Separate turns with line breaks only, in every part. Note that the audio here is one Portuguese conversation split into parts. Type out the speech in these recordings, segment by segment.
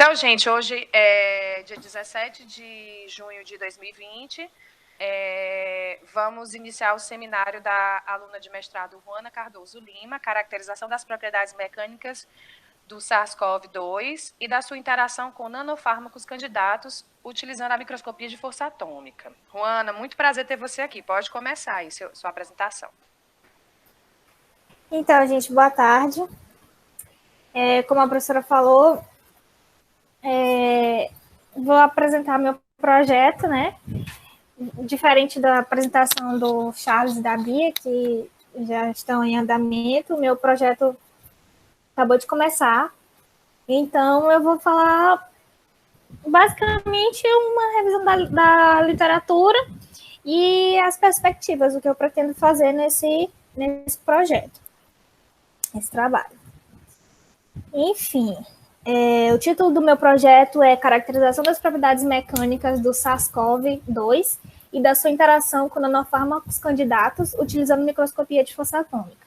Então, gente, hoje é dia 17 de junho de 2020. Vamos iniciar o seminário da aluna de mestrado Juana Cardoso Lima, caracterização das propriedades mecânicas do SARS-CoV-2 e da sua interação com nanofármacos candidatos utilizando a microscopia de força atômica. Juana, muito prazer ter você aqui. Pode começar aí sua apresentação.
Então, gente, boa tarde. Como a professora falou, vou apresentar meu projeto, né? Diferente da apresentação do Charles e da Bia, que já estão em andamento, meu projeto acabou de começar. Então, eu vou falar basicamente uma revisão da literatura e as perspectivas, o que eu pretendo fazer nesse projeto, nesse trabalho. Enfim, o título do meu projeto é Caracterização das propriedades mecânicas do SARS-CoV-2 e da sua interação com nanofármacos candidatos utilizando microscopia de força atômica.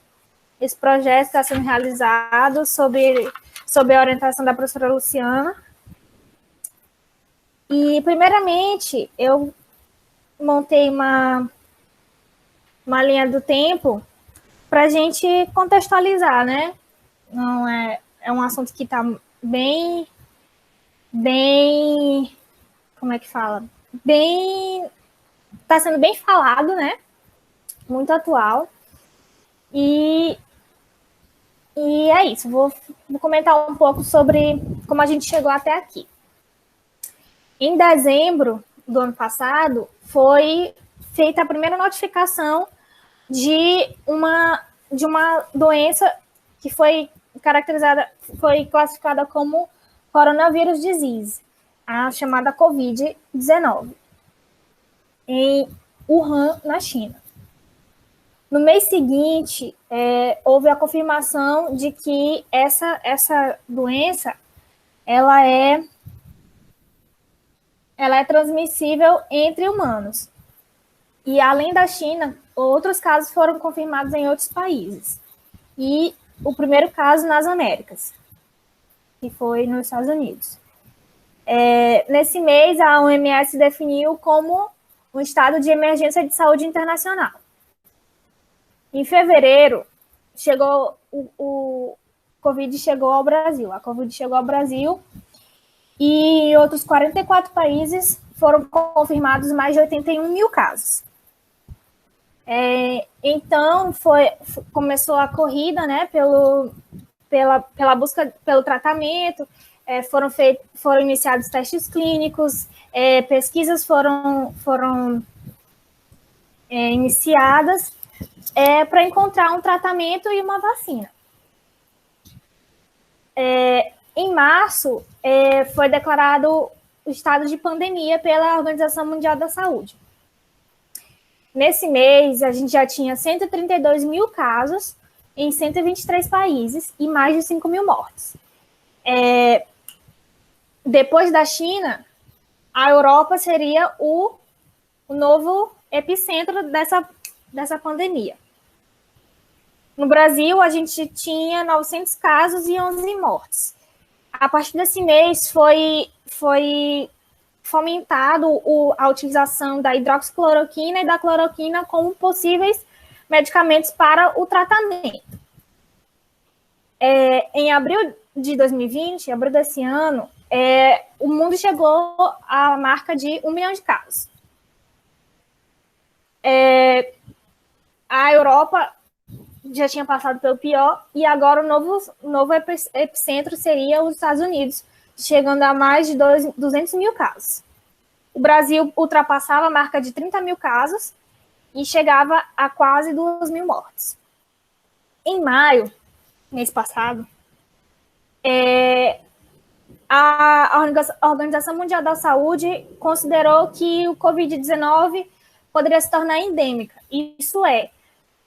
Esse projeto está sendo realizado sob a orientação da professora Luciana. E, primeiramente, eu montei uma linha do tempo para a gente contextualizar, né? Não é um assunto que está bem, como é que fala? Está sendo bem falado, né? Muito atual. E é isso, vou comentar um pouco sobre como a gente chegou até aqui. Em dezembro do ano passado, foi feita a primeira notificação de uma doença que foi classificada como coronavírus disease, a chamada Covid-19, em Wuhan, na China. No mês seguinte, houve a confirmação de que essa doença ela é transmissível entre humanos. E, além da China, outros casos foram confirmados em outros países. E o primeiro caso nas Américas, que foi nos Estados Unidos. Nesse mês, a OMS definiu como um estado de emergência de saúde internacional. Em fevereiro, o Covid chegou ao Brasil. A Covid chegou ao Brasil e em outros 44 países foram confirmados mais de 81 mil casos. Então, começou a corrida, né, pela busca pelo tratamento, foram iniciados testes clínicos, pesquisas foram iniciadas para encontrar um tratamento e uma vacina. Em março, foi declarado o estado de pandemia pela Organização Mundial da Saúde. Nesse mês, a gente já tinha 132 mil casos em 123 países e mais de 5 mil mortes. Depois da China, a Europa seria o novo epicentro dessa pandemia. No Brasil, a gente tinha 900 casos e 11 mortes. A partir desse mês, foi fomentado a utilização da hidroxicloroquina e da cloroquina como possíveis medicamentos para o tratamento. Em abril de 2020, abril desse ano, o mundo chegou à marca de 1 milhão de casos. A Europa já tinha passado pelo pior, e agora o novo epicentro seria os Estados Unidos, chegando a mais de 200 mil casos. O Brasil ultrapassava a marca de 30 mil casos e chegava a quase 2 mil mortes. Em maio, mês passado, a Organização Mundial da Saúde considerou que o Covid-19 poderia se tornar endêmica. Isso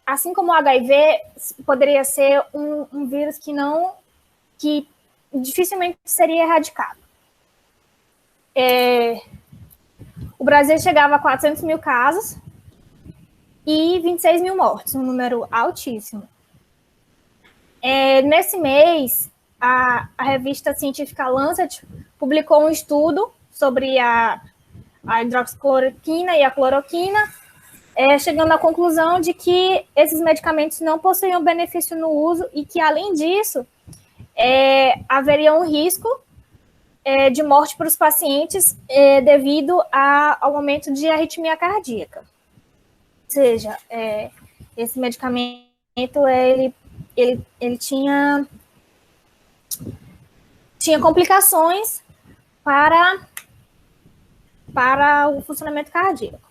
assim como o HIV poderia ser um vírus que dificilmente seria erradicado. O Brasil chegava a 400 mil casos e 26 mil mortes, um número altíssimo. Nesse mês, a revista científica Lancet publicou um estudo sobre a hidroxicloroquina e a cloroquina, chegando à conclusão de que esses medicamentos não possuíam benefício no uso e que, além disso, haveria um risco de morte para os pacientes devido ao aumento de arritmia cardíaca. Ou seja, esse medicamento ele tinha complicações para o funcionamento cardíaco.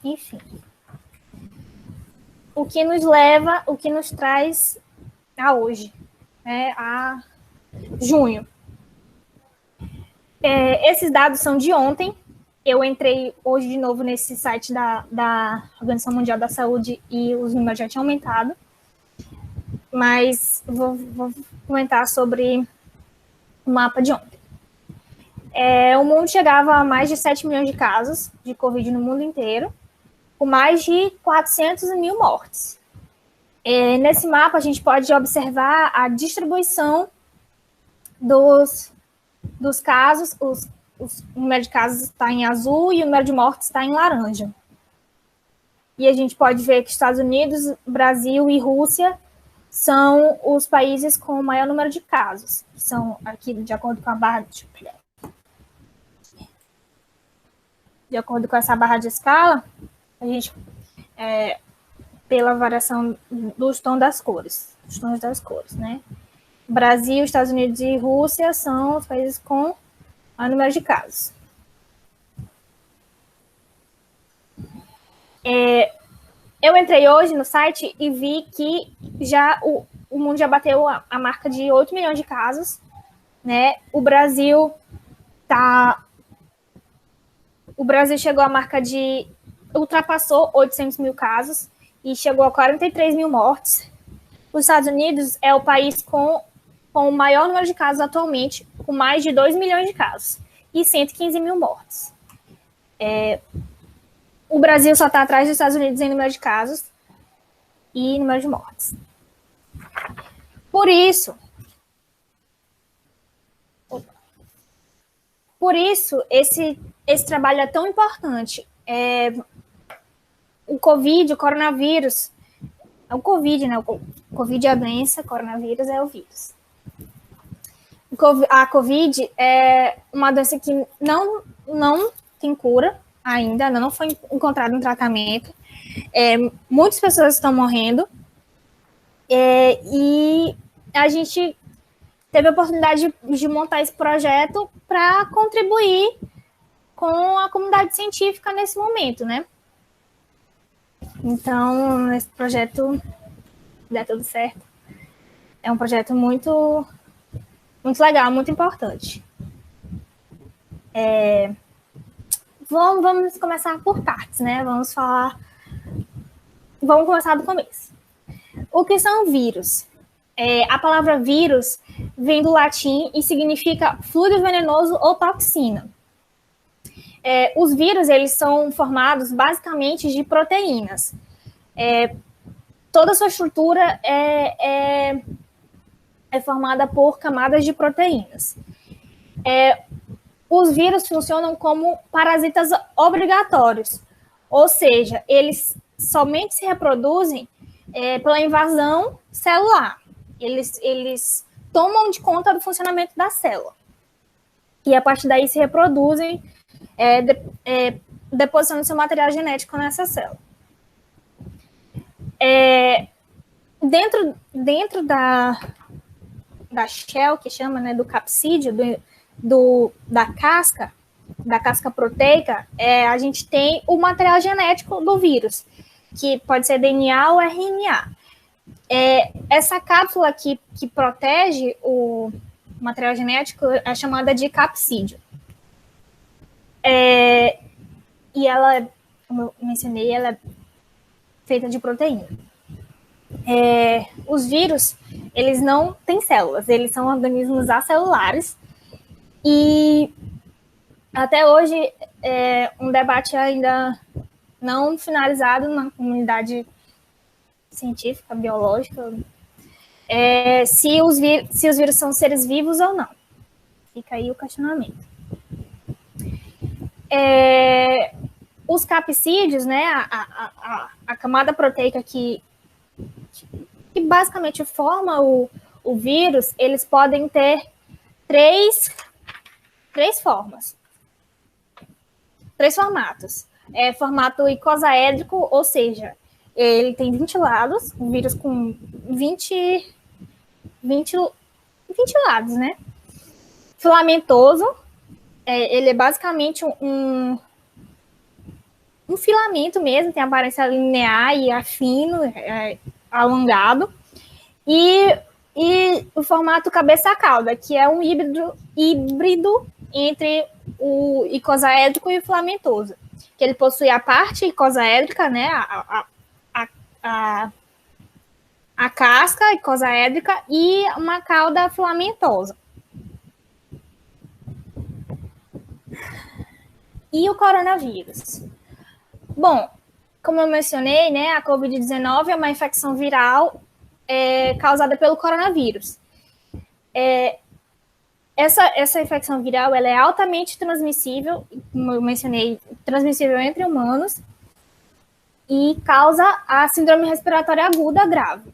Enfim. O que nos traz a hoje, a junho. Esses dados são de ontem. Eu entrei hoje de novo nesse site da Organização Mundial da Saúde e os números já tinham aumentado. Mas vou comentar sobre o mapa de ontem. O mundo chegava a mais de 7 milhões de casos de Covid no mundo inteiro, com mais de 400 mil mortes. Nesse mapa, a gente pode observar a distribuição dos casos. O número de casos está em azul e o número de mortes está em laranja. E a gente pode ver que Estados Unidos, Brasil e Rússia são os países com o maior número de casos. São aqui, de acordo com a barra... De acordo com essa barra de escala, a gente, pela variação dos tons das cores, né? Brasil, Estados Unidos e Rússia são os países com o maior número de casos. Eu entrei hoje no site e vi que já o mundo já bateu a marca de 8 milhões de casos, né? O Brasil chegou à marca ultrapassou 800 mil casos e chegou a 43 mil mortes. Os Estados Unidos é o país com o maior número de casos atualmente, com mais de 2 milhões de casos e 115 mil mortes. O Brasil só está atrás dos Estados Unidos em número de casos e número de mortes. Por isso, esse trabalho é tão importante. O Covid, o coronavírus, é o Covid, né? O Covid é a doença, o coronavírus é o vírus. A Covid é uma doença que não tem cura ainda não foi encontrado um tratamento. Muitas pessoas estão morrendo. E a gente teve a oportunidade de montar esse projeto para contribuir com a comunidade científica nesse momento, né? Então, esse projeto, se der tudo certo, é um projeto muito, muito legal, muito importante. Vamos começar por partes, né? Vamos começar do começo. O que são vírus? A palavra vírus vem do latim e significa fluido venenoso ou toxina. Os vírus, eles são formados basicamente de proteínas. Toda a sua estrutura é formada por camadas de proteínas. Os vírus funcionam como parasitas obrigatórios, ou seja, eles somente se reproduzem pela invasão celular. Eles tomam de conta do funcionamento da célula. E a partir daí se reproduzem, depositando seu material genético nessa célula. Dentro da shell, que chama, né, do capsídeo, da casca proteica, a gente tem o material genético do vírus, que pode ser DNA ou RNA. Essa cápsula que protege o material genético é chamada de capsídeo. E ela, como eu mencionei, ela é feita de proteína. Os vírus, eles não têm células, eles são organismos acelulares. E até hoje, um debate ainda não finalizado na comunidade científica, biológica, se os vírus são seres vivos ou não. Fica aí o questionamento. Os capsídeos, né, a camada proteica que basicamente forma o vírus, eles podem ter três formas. Três formatos. Formato icosaédrico, ou seja, ele tem 20 lados, um vírus com 20 lados, né? Filamentoso, ele é basicamente um filamento mesmo, tem aparência linear e fino, alongado. E o formato cabeça-cauda, que é um híbrido entre o icosaédrico e o filamentoso, que ele possui a parte icosaédrica, né, a casca icosaédrica e uma cauda filamentosa. E o coronavírus? Bom, como eu mencionei, né, a Covid-19 é uma infecção viral causada pelo coronavírus. Essa infecção viral ela é altamente transmissível, como eu mencionei, transmissível entre humanos, e causa a síndrome respiratória aguda grave,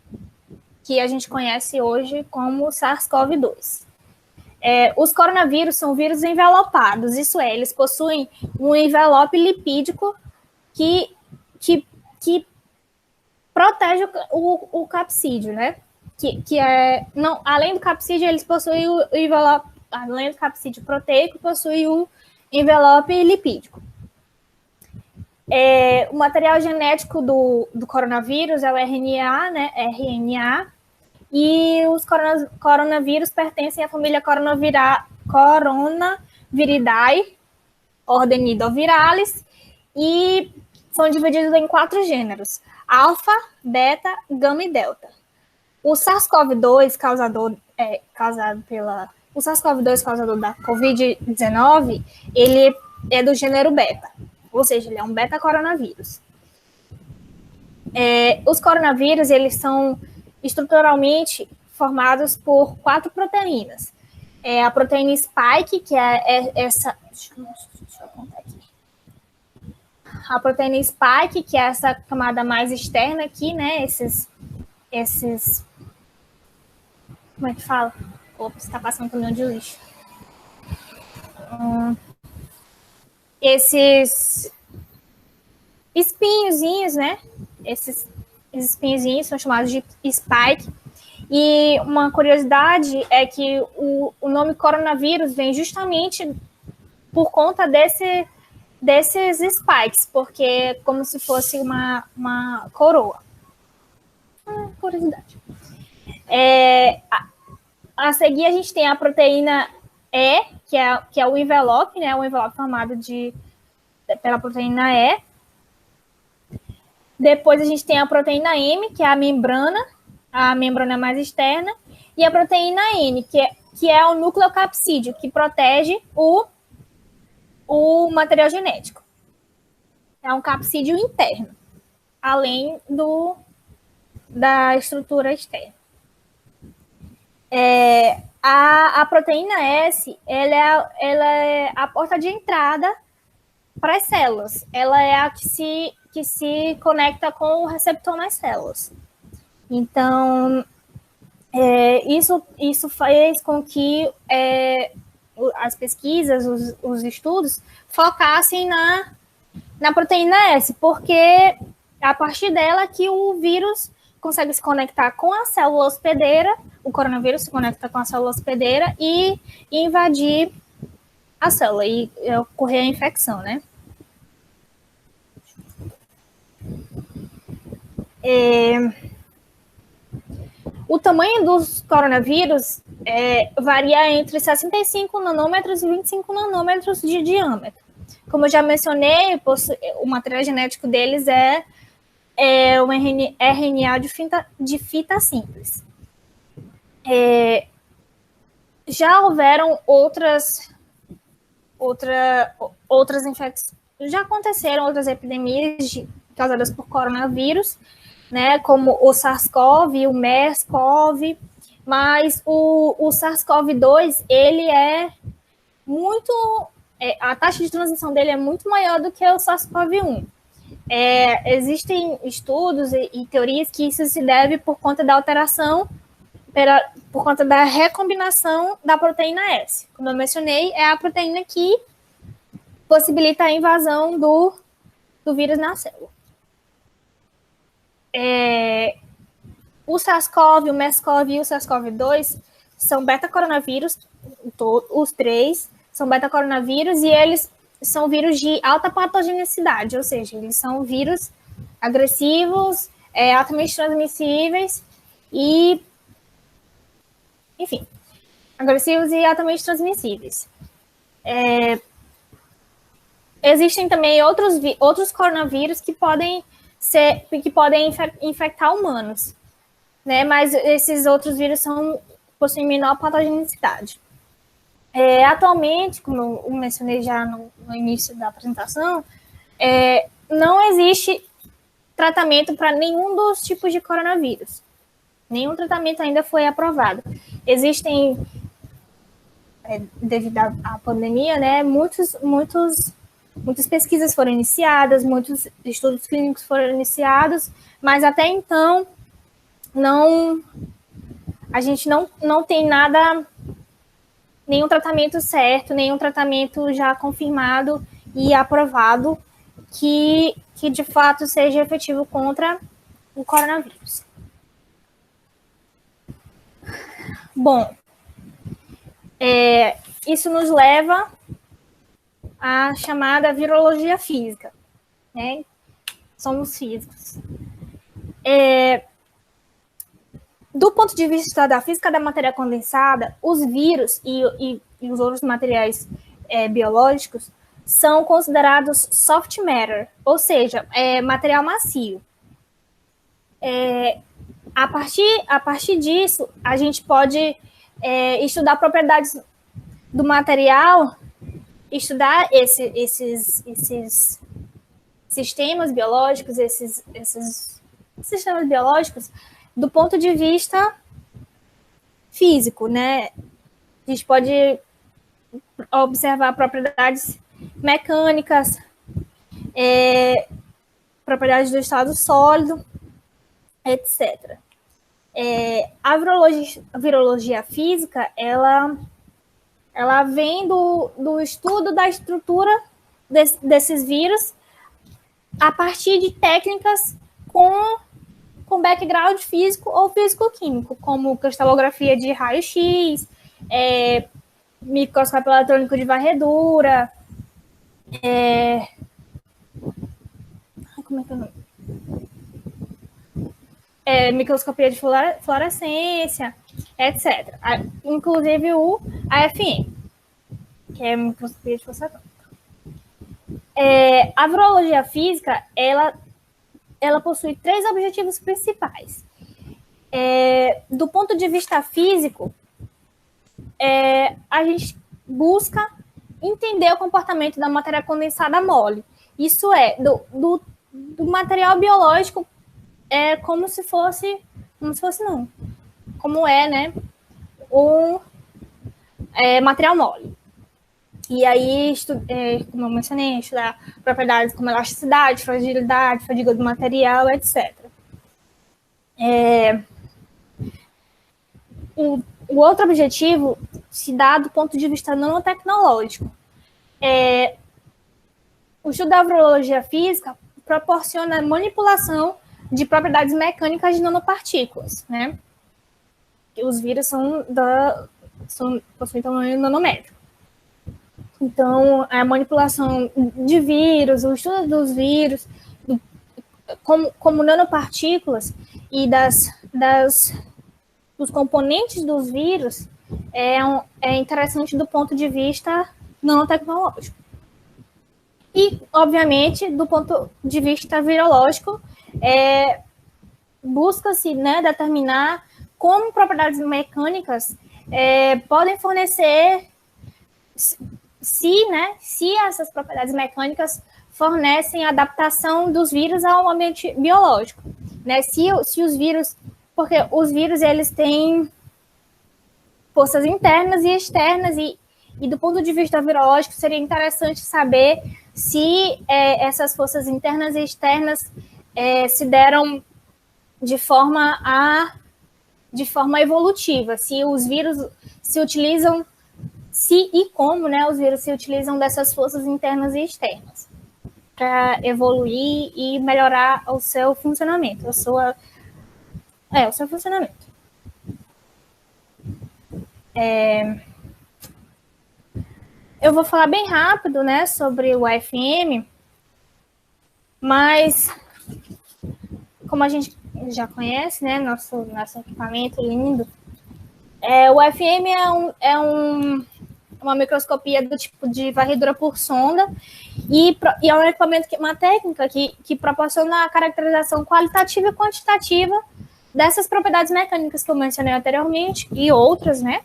que a gente conhece hoje como SARS-CoV-2. Os coronavírus são vírus envelopados, isso é, eles possuem um envelope lipídico que protege o capsídeo, né? Além do capsídeo, eles possuem o envelope, além do capsídeo proteico, possui o envelope lipídico. O material genético do coronavírus é o RNA, né? RNA, e os coronavírus pertencem à família Coronaviridae, ordem Nidovirales, e são divididos em 4 gêneros: alfa, beta, gama e delta. O SARS-CoV-2 o SARS-CoV-2 causador da Covid-19, ele é do gênero beta, ou seja, ele é um beta-coronavírus. Os coronavírus, eles são estruturalmente formados por 4 proteínas. A proteína spike, que é essa... Deixa eu contar aqui. A proteína spike, que é essa camada mais externa aqui, né? Esses como é que fala? Ops, está passando um caminhão de lixo. Esses espinhozinhos, né? Esses espinhozinhos são chamados de spike. E uma curiosidade é que o nome coronavírus vem justamente por conta desses spikes, porque é como se fosse uma coroa. Curiosidade. A seguir, a gente tem a proteína E, que é o envelope, né? O envelope formado pela proteína E. Depois, a gente tem a proteína M, que é a membrana mais externa. E a proteína N, que é o núcleo capsídeo, que protege o material genético. É um capsídeo interno, além da estrutura externa. A proteína S, ela é a porta de entrada para as células. Ela é a que se conecta com o receptor nas células. Então, isso fez com que as pesquisas, os estudos, focassem na proteína S, porque é a partir dela que o vírus consegue se conectar com a célula hospedeira, o coronavírus se conecta com a célula hospedeira e invadir a célula e ocorrer a infecção, né? O tamanho dos coronavírus varia entre 65 nanômetros e 25 nanômetros de diâmetro. Como eu já mencionei, o material genético deles é um RNA de fita simples. Já houveram outras infecções, já aconteceram outras epidemias causadas por coronavírus, né, como o SARS-CoV, o MERS-CoV, mas o SARS-CoV-2, ele é muito... a taxa de transmissão dele é muito maior do que o SARS-CoV-1. Existem estudos e teorias que isso se deve por conta da alteração, por conta da recombinação da proteína S. Como eu mencionei, é a proteína que possibilita a invasão do vírus na célula. O SARS-CoV, o MERS-CoV e o SARS-CoV-2 são beta-coronavírus, os três são beta-coronavírus, e eles são vírus de alta patogenicidade, ou seja, eles são vírus agressivos, altamente transmissíveis e, enfim, agressivos e altamente transmissíveis. Existem também outros coronavírus que podem infectar humanos, né? Mas esses outros vírus possuem menor patogenicidade. Atualmente, como eu mencionei já no início da apresentação, não existe tratamento para nenhum dos tipos de coronavírus. Nenhum tratamento ainda foi aprovado. Existem, devido à pandemia, né, muitas pesquisas foram iniciadas, muitos estudos clínicos foram iniciados, mas até então a gente não tem nenhum tratamento certo, nenhum tratamento já confirmado e aprovado que de fato seja efetivo contra o coronavírus. Bom, isso nos leva à chamada virologia física, né? Somos físicos. Do ponto de vista da física da matéria condensada, os vírus e os outros materiais biológicos são considerados soft matter, ou seja, material macio. A partir disso, a gente pode estudar propriedades do material, estudar esses sistemas biológicos, esses sistemas biológicos do ponto de vista físico, né? A gente pode observar propriedades mecânicas, propriedades do estado sólido, etc. A virologia física, ela vem do estudo da estrutura desses vírus a partir de técnicas com background físico ou físico-químico, como cristalografia de raio-x, microscópio eletrônico de varredura, como é que é o nome? Microscopia de fluorescência, etc. Inclusive o AFM, que é microscopia de fluorescência. A virologia física, ela possui 3 objetivos principais. Do ponto de vista físico, a gente busca entender o comportamento da matéria condensada mole. Isso do material biológico, como né? Um material mole. E aí, como eu mencionei, estudar propriedades como elasticidade, fragilidade, fadiga do material, etc. O outro objetivo se dá do ponto de vista nanotecnológico. O estudo da virologia física proporciona a manipulação de propriedades mecânicas de nanopartículas, né? Os vírus possuem tamanho nanométrico. Então, a manipulação de vírus, o estudo dos vírus, como nanopartículas e dos componentes dos vírus, é interessante do ponto de vista nanotecnológico. E, obviamente, do ponto de vista virológico, busca-se, né, determinar como propriedades mecânicas podem fornecer, se essas propriedades mecânicas fornecem adaptação dos vírus ao ambiente biológico. né? Se os vírus, porque os vírus eles têm forças internas e externas e do ponto de vista virológico seria interessante saber se essas forças internas e externas se deram de forma evolutiva, se os vírus se utilizam, se e como, né, os vírus se utilizam dessas forças internas e externas para evoluir e melhorar o seu funcionamento, o seu funcionamento. Eu vou falar bem rápido, né, sobre o AFM, mas como a gente já conhece, né, nosso equipamento lindo, o AFM é uma microscopia do tipo de varredura por sonda e é um equipamento, uma técnica que proporciona a caracterização qualitativa e quantitativa dessas propriedades mecânicas que eu mencionei anteriormente e outras, né,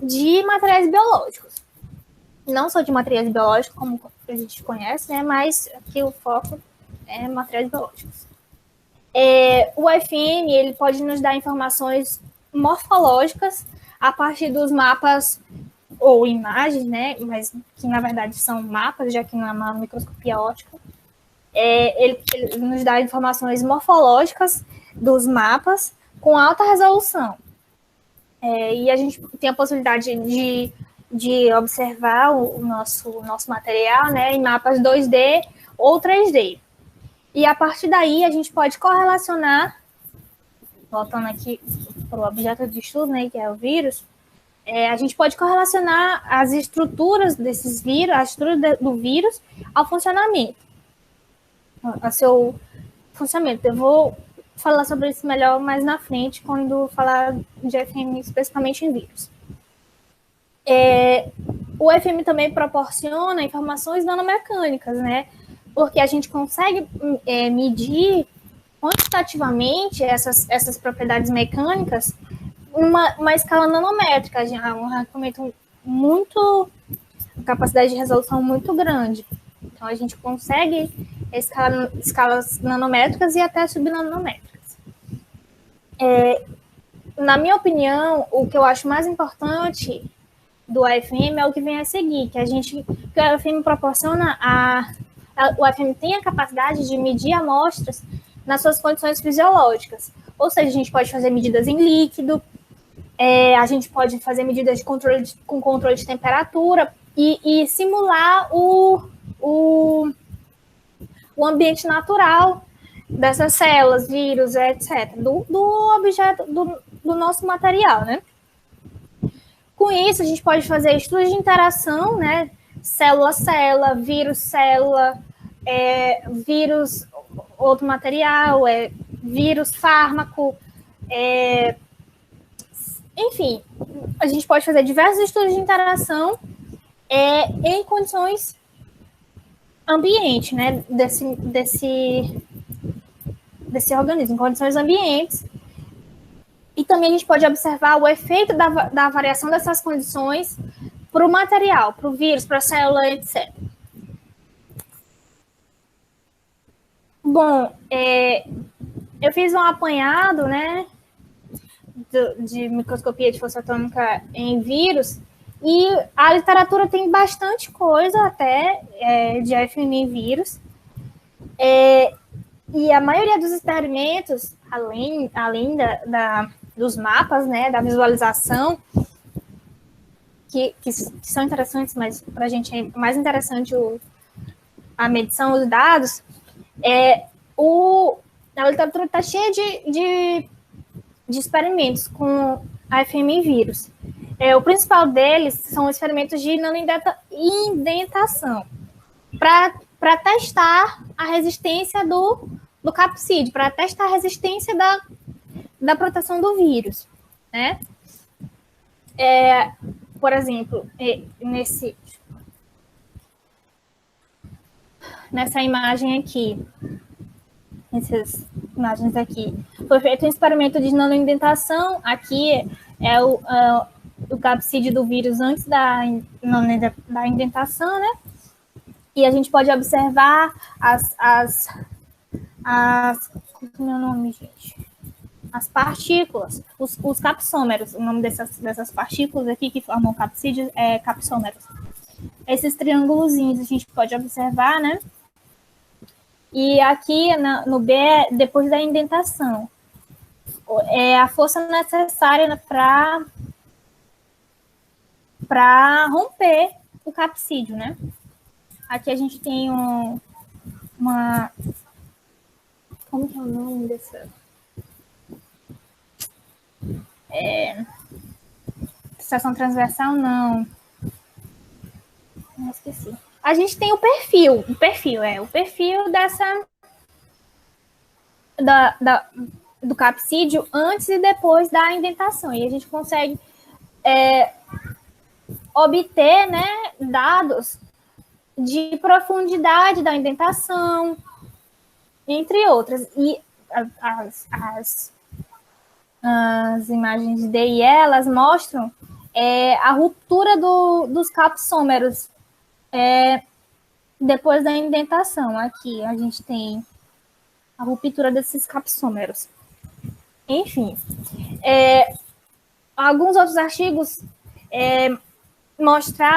de materiais biológicos. Não só de materiais biológicos, como a gente conhece, né, mas aqui o foco é materiais biológicos. O AFM ele pode nos dar informações morfológicas a partir dos mapas ou imagens, né, mas que na verdade são mapas, já que não é uma microscopia óptica. Ele nos dá informações morfológicas dos mapas com alta resolução. E a gente tem a possibilidade de observar o nosso material, né, em mapas 2D ou 3D. E a partir daí a gente pode correlacionar, voltando aqui para o objeto de estudo, né, que é o vírus, a gente pode correlacionar as estruturas desses vírus, a estrutura do vírus ao funcionamento, ao seu funcionamento. Eu vou falar sobre isso melhor mais na frente, quando falar de FM especificamente em vírus. O FM também proporciona informações nanomecânicas, né? Porque a gente consegue medir quantitativamente essas propriedades mecânicas uma escala nanométrica, um equipamento muito, capacidade de resolução muito grande. Então, a gente consegue escalas nanométricas e até subnanométricas. Na minha opinião, o que eu acho mais importante do AFM é o que vem a seguir, que o AFM proporciona o AFM tem a capacidade de medir amostras nas suas condições fisiológicas. Ou seja, a gente pode fazer medidas em líquido, a gente pode fazer medidas com controle de temperatura e simular o ambiente natural dessas células, vírus, etc., do objeto, do nosso material, né? Com isso, a gente pode fazer estudos de interação, né? Célula-célula, vírus-célula, vírus, outro material, vírus-fármaco, enfim, a gente pode fazer diversos estudos de interação em condições ambiente, né, desse organismo, em condições ambientes. E também a gente pode observar o efeito da variação dessas condições para o material, para o vírus, para a célula, etc. Bom, eu fiz um apanhado, né, de microscopia de força atômica em vírus, e a literatura tem bastante coisa até de AFM em vírus. E a maioria dos experimentos, além dos mapas, né, da visualização, que são interessantes, mas para a gente é mais interessante a medição, os dados, a literatura está cheia de experimentos com AFM em vírus. O principal deles são experimentos de nanoindentação, para testar a resistência do capsídeo, para testar a resistência da proteção do vírus, né? Por exemplo, nessa imagem aqui, essas imagens aqui, foi feito um experimento de nanoindentação. Aqui é o capsídeo do vírus antes da indentação, né? E a gente pode observar as Qual é o meu nome, gente? As partículas, os capsômeros, o nome dessas partículas aqui que formam capsídeos é capsômeros. Esses triângulozinhos a gente pode observar, né? E aqui no B é depois da indentação. É a força necessária para romper o capsídeo, né? Aqui a gente tem uma... Como que é o nome dessa... Seção transversal, não. Esqueci. A gente tem o perfil dessa do capsídeo antes e depois da indentação. E a gente consegue obter, né, dados de profundidade da indentação, entre outras. E as imagens D e E, elas mostram a ruptura dos capsômeros depois da indentação. Aqui a gente tem a ruptura desses capsômeros. Enfim, alguns outros artigos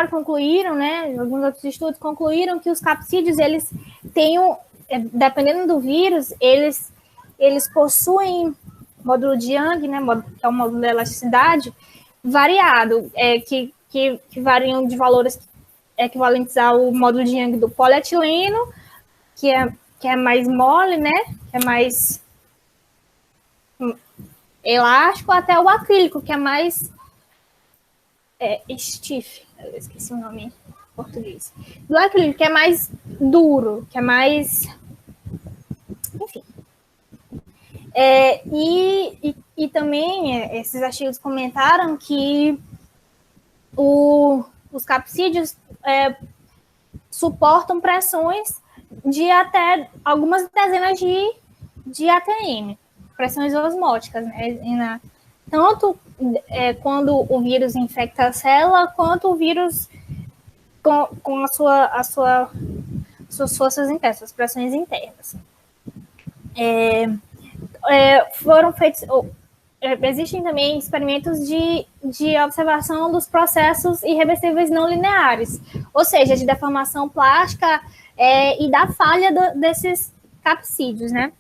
concluíram, né, alguns outros estudos concluíram que os capsídeos, eles têm, dependendo do vírus, eles possuem módulo de Young, né, que é o módulo de elasticidade, variado, que variam de valores equivalentes ao módulo de Young do polietileno, que é mais mole, né, que é mais elástico, até o acrílico, que é mais stiff, eu esqueci o nome em português. Do acrílico, que é mais duro, que é mais... Enfim. E também esses artigos comentaram que os capsídeos suportam pressões de até algumas dezenas de ATM, pressões osmóticas, né? Tanto quando o vírus infecta a célula, quanto o vírus com suas forças internas, suas pressões internas. Foram feitos... existem também experimentos de observação dos processos irreversíveis não lineares, ou seja, de deformação plástica e da falha desses capsídeos, né?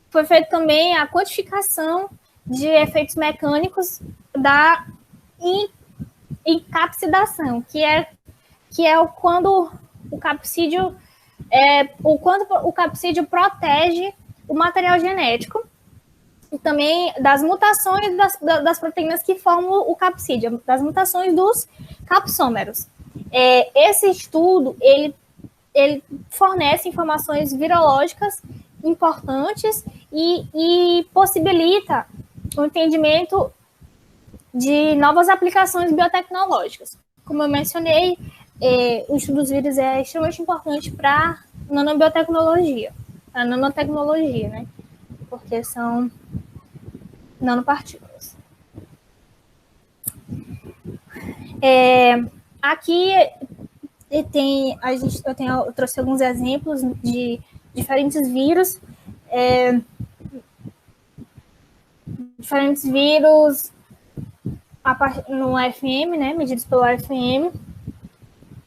Foi feita também a quantificação de efeitos mecânicos da encapsidação, que é quando o capsídeo protege o material genético e também das mutações das proteínas que formam o capsídeo, das mutações dos capsômeros. Esse estudo, ele fornece informações virológicas importantes e possibilita o entendimento de novas aplicações biotecnológicas. Como eu mencionei, o estudo dos vírus é extremamente importante para a nanotecnologia, né? Porque são nanopartículas. Aqui eu trouxe alguns exemplos de diferentes vírus, no AFM, né, medidos pelo AFM.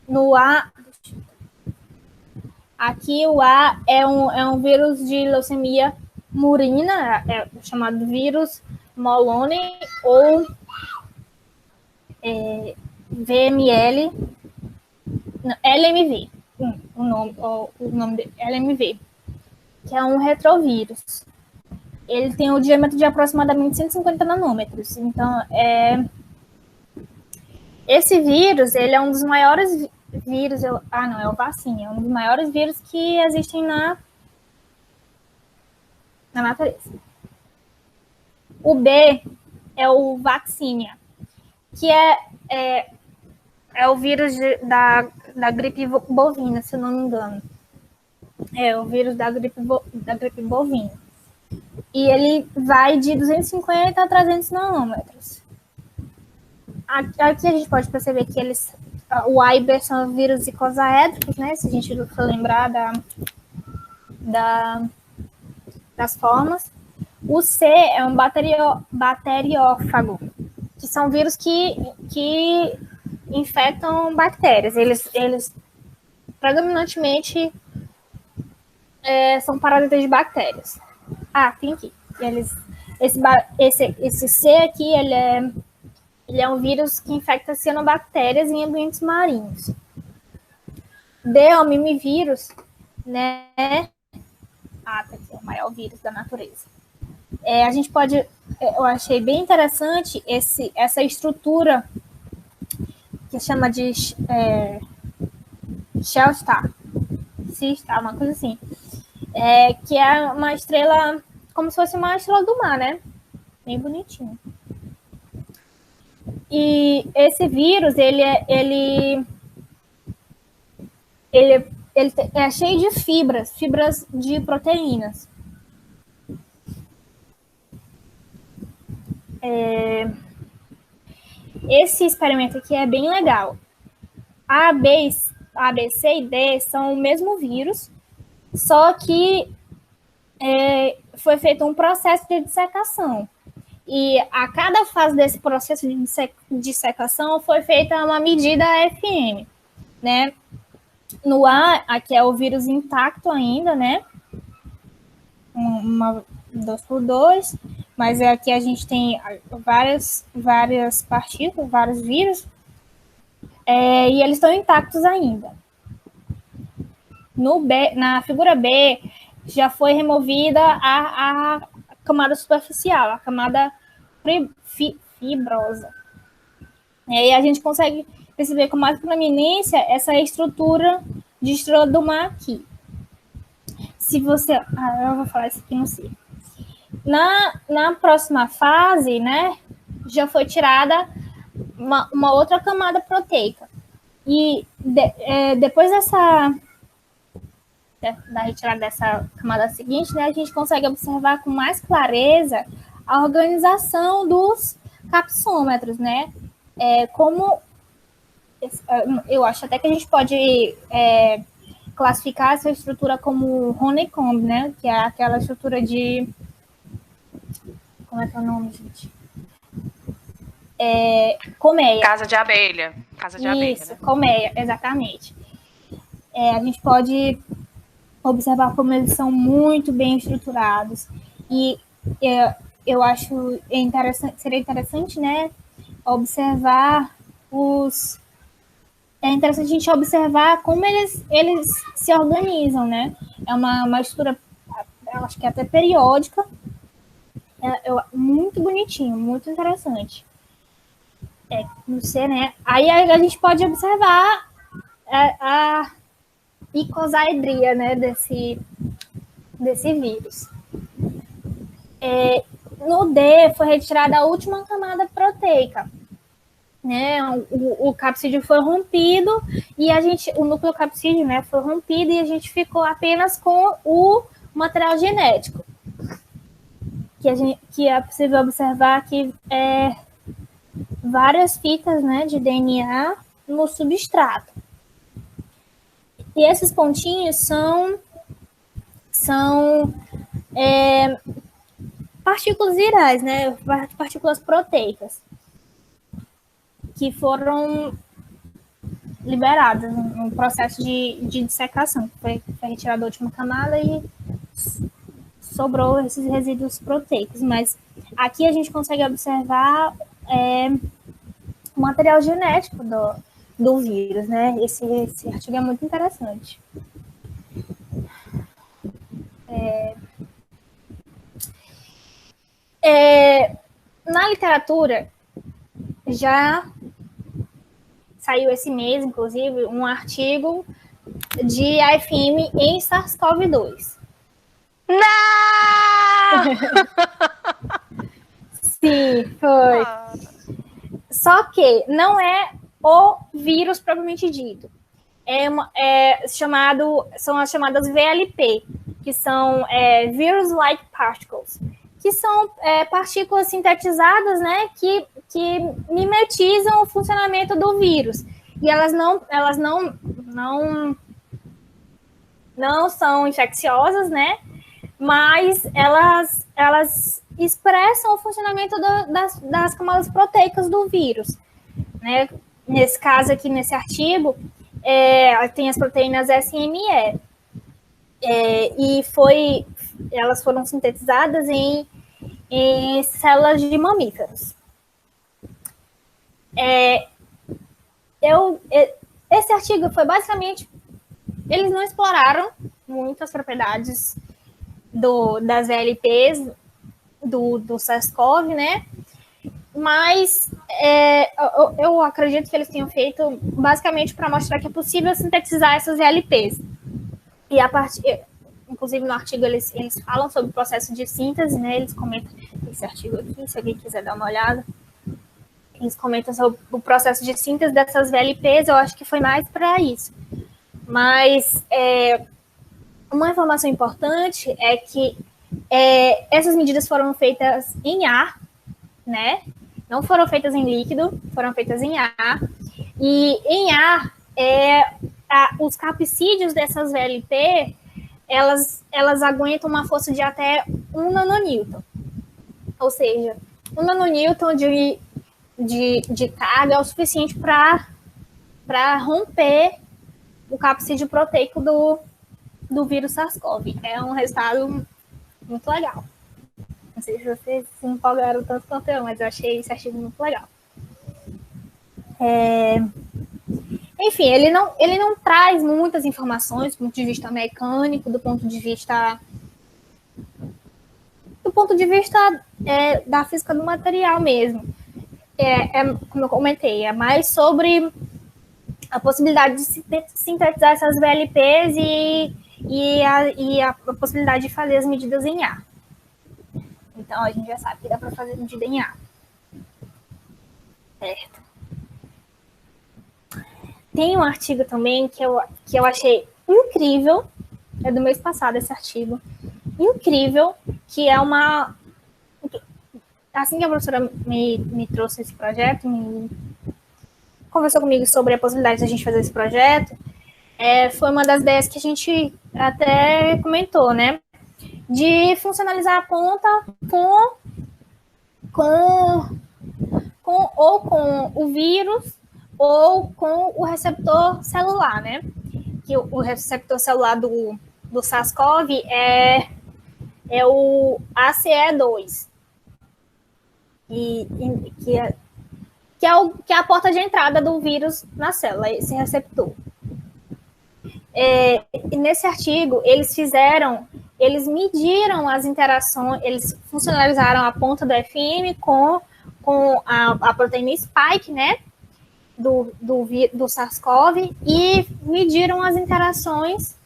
No A, aqui o A é um vírus de leucemia murina, chamado vírus Maloney ou VML, não, LMV, o nome dele, LMV, que é um retrovírus. Ele tem um diâmetro de aproximadamente 150 nanômetros. Então, esse vírus, ele é um dos maiores vírus... é o vacina. É um dos maiores vírus que existem na natureza. O B é o vaccinia, que é o vírus da gripe bovina, se eu não me engano. É o vírus da gripe bovina. E ele vai de 250 a 300 nanômetros. Aqui a gente pode perceber que o A e B são vírus icosaédricos, né? Se a gente for lembrar das formas. O C é um bacteriófago, que são vírus que infectam bactérias. Eles predominantemente são parasitas de bactérias. Tem aqui. Esse C aqui, ele é um vírus que infecta cianobactérias em ambientes marinhos. D é o mimivírus, né? Tá aqui, é o maior vírus da natureza. A gente pode... Eu achei bem interessante essa estrutura que chama de Shellstar, uma coisa assim, que é uma estrela, como se fosse uma estrela do mar, né? Bem bonitinho. E esse vírus, ele é cheio de fibras de proteínas. Esse experimento aqui é bem legal. A, B, C e D são o mesmo vírus, só que foi feito um processo de dissecação. E a cada fase desse processo de dissecação foi feita uma medida FM, né? No A, aqui é o vírus intacto ainda, né? 2x2, mas aqui a gente tem várias partículas, vários vírus, e eles estão intactos ainda. No B, na figura B, já foi removida a camada superficial, a camada fibrosa. E a gente consegue perceber com mais proeminência essa estrutura de estrela do mar aqui. Se você... eu vou falar isso aqui no C. Na próxima fase, né, já foi tirada uma outra camada proteica. E depois da retirada dessa camada seguinte, né, a gente consegue observar com mais clareza a organização dos capsômetros, né? Como eu acho até que a gente pode classificar essa estrutura como honeycomb, né? Que é aquela estrutura de... Como é que é o nome, gente? Colmeia.
Casa de abelha.
Isso, né? Colmeia, exatamente. A gente pode observar como eles são muito bem estruturados. E eu acho seria interessante, né, observar É interessante a gente observar como eles se organizam, né? É uma estrutura, eu acho que é até periódica, muito bonitinho, muito interessante. Não sei, né? Aí a gente pode observar a icosaedria, né, desse vírus. No D foi retirada a última camada proteica, né? O capsídeo foi rompido e o núcleo capsídeo, né, foi rompido e a gente ficou apenas com o material genético, que é possível observar que várias fitas, né, de DNA no substrato. E esses pontinhos são partículas virais, né, partículas proteicas, que foram liberadas no processo de dissecação. Foi retirada a última camada e sobrou esses resíduos proteicos. Mas aqui a gente consegue observar o material genético do vírus, né? Esse artigo é muito interessante. Na literatura, já saiu esse mês, inclusive, um artigo de AFM em SARS-CoV-2.
Não!
Sim, foi. Só que não é o vírus propriamente dito. São as chamadas VLP, que são Virus-like Particles, que são partículas sintetizadas, né, que mimetizam o funcionamento do vírus. E elas não são infecciosas, né? mas elas expressam o funcionamento das camadas proteicas do vírus, né? Nesse caso aqui, nesse artigo, tem as proteínas SME, e elas foram sintetizadas em células de mamíferos. Esse artigo foi basicamente, eles não exploraram muitas propriedades das VLPs do SARS-CoV, né? Mas eu acredito que eles tenham feito basicamente para mostrar que é possível sintetizar essas VLPs. E inclusive no artigo eles falam sobre o processo de síntese, né? Eles comentam esse artigo aqui, se alguém quiser dar uma olhada. Eles comentam sobre o processo de síntese dessas VLPs, eu acho que foi mais para isso. Mas uma informação importante é que essas medidas foram feitas em ar, né? Não foram feitas em líquido, foram feitas em ar. E em ar, os capsídeos dessas VLP, elas aguentam uma força de até 1 nanonewton. Ou seja, 1 nanonewton de carga é o suficiente para romper o capsídeo proteico do vírus SARS-CoV. É um resultado muito legal. Não sei se vocês se empolgaram tanto quanto eu, mas eu achei esse artigo muito legal. Enfim, ele não traz muitas informações do ponto de vista mecânico, do ponto de vista da física do material mesmo. Como eu comentei, é mais sobre a possibilidade de sintetizar essas VLPs e a possibilidade de fazer as medidas em ar. Então, a gente já sabe que dá para fazer medida em ar. Certo. Tem um artigo também que eu achei incrível, é do mês passado esse artigo, incrível, que é assim que a professora me trouxe esse projeto, conversou comigo sobre a possibilidade de a gente fazer esse projeto, foi uma das ideias que a gente até comentou, né? De funcionalizar a ponta ou com o vírus ou com o receptor celular, né? Que o receptor celular do SARS-CoV é o ACE2, que é a porta de entrada do vírus na célula, esse receptor. E nesse artigo, eles mediram as interações, eles funcionalizaram a ponta do FM com a proteína spike, né, do SARS-CoV, e mediram as interações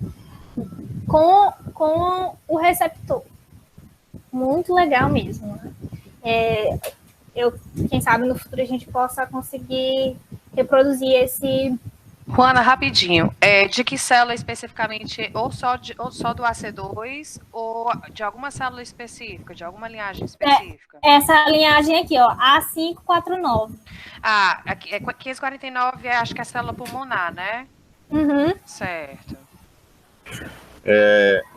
com o receptor. Muito legal mesmo. Quem sabe no futuro a gente possa conseguir reproduzir esse...
Juana, rapidinho, de que célula especificamente, ou só do AC2, ou de alguma célula específica, de alguma linhagem específica?
Essa linhagem aqui, ó, A549.
Ah, 549 acho que é a célula pulmonar, né?
Uhum.
Certo.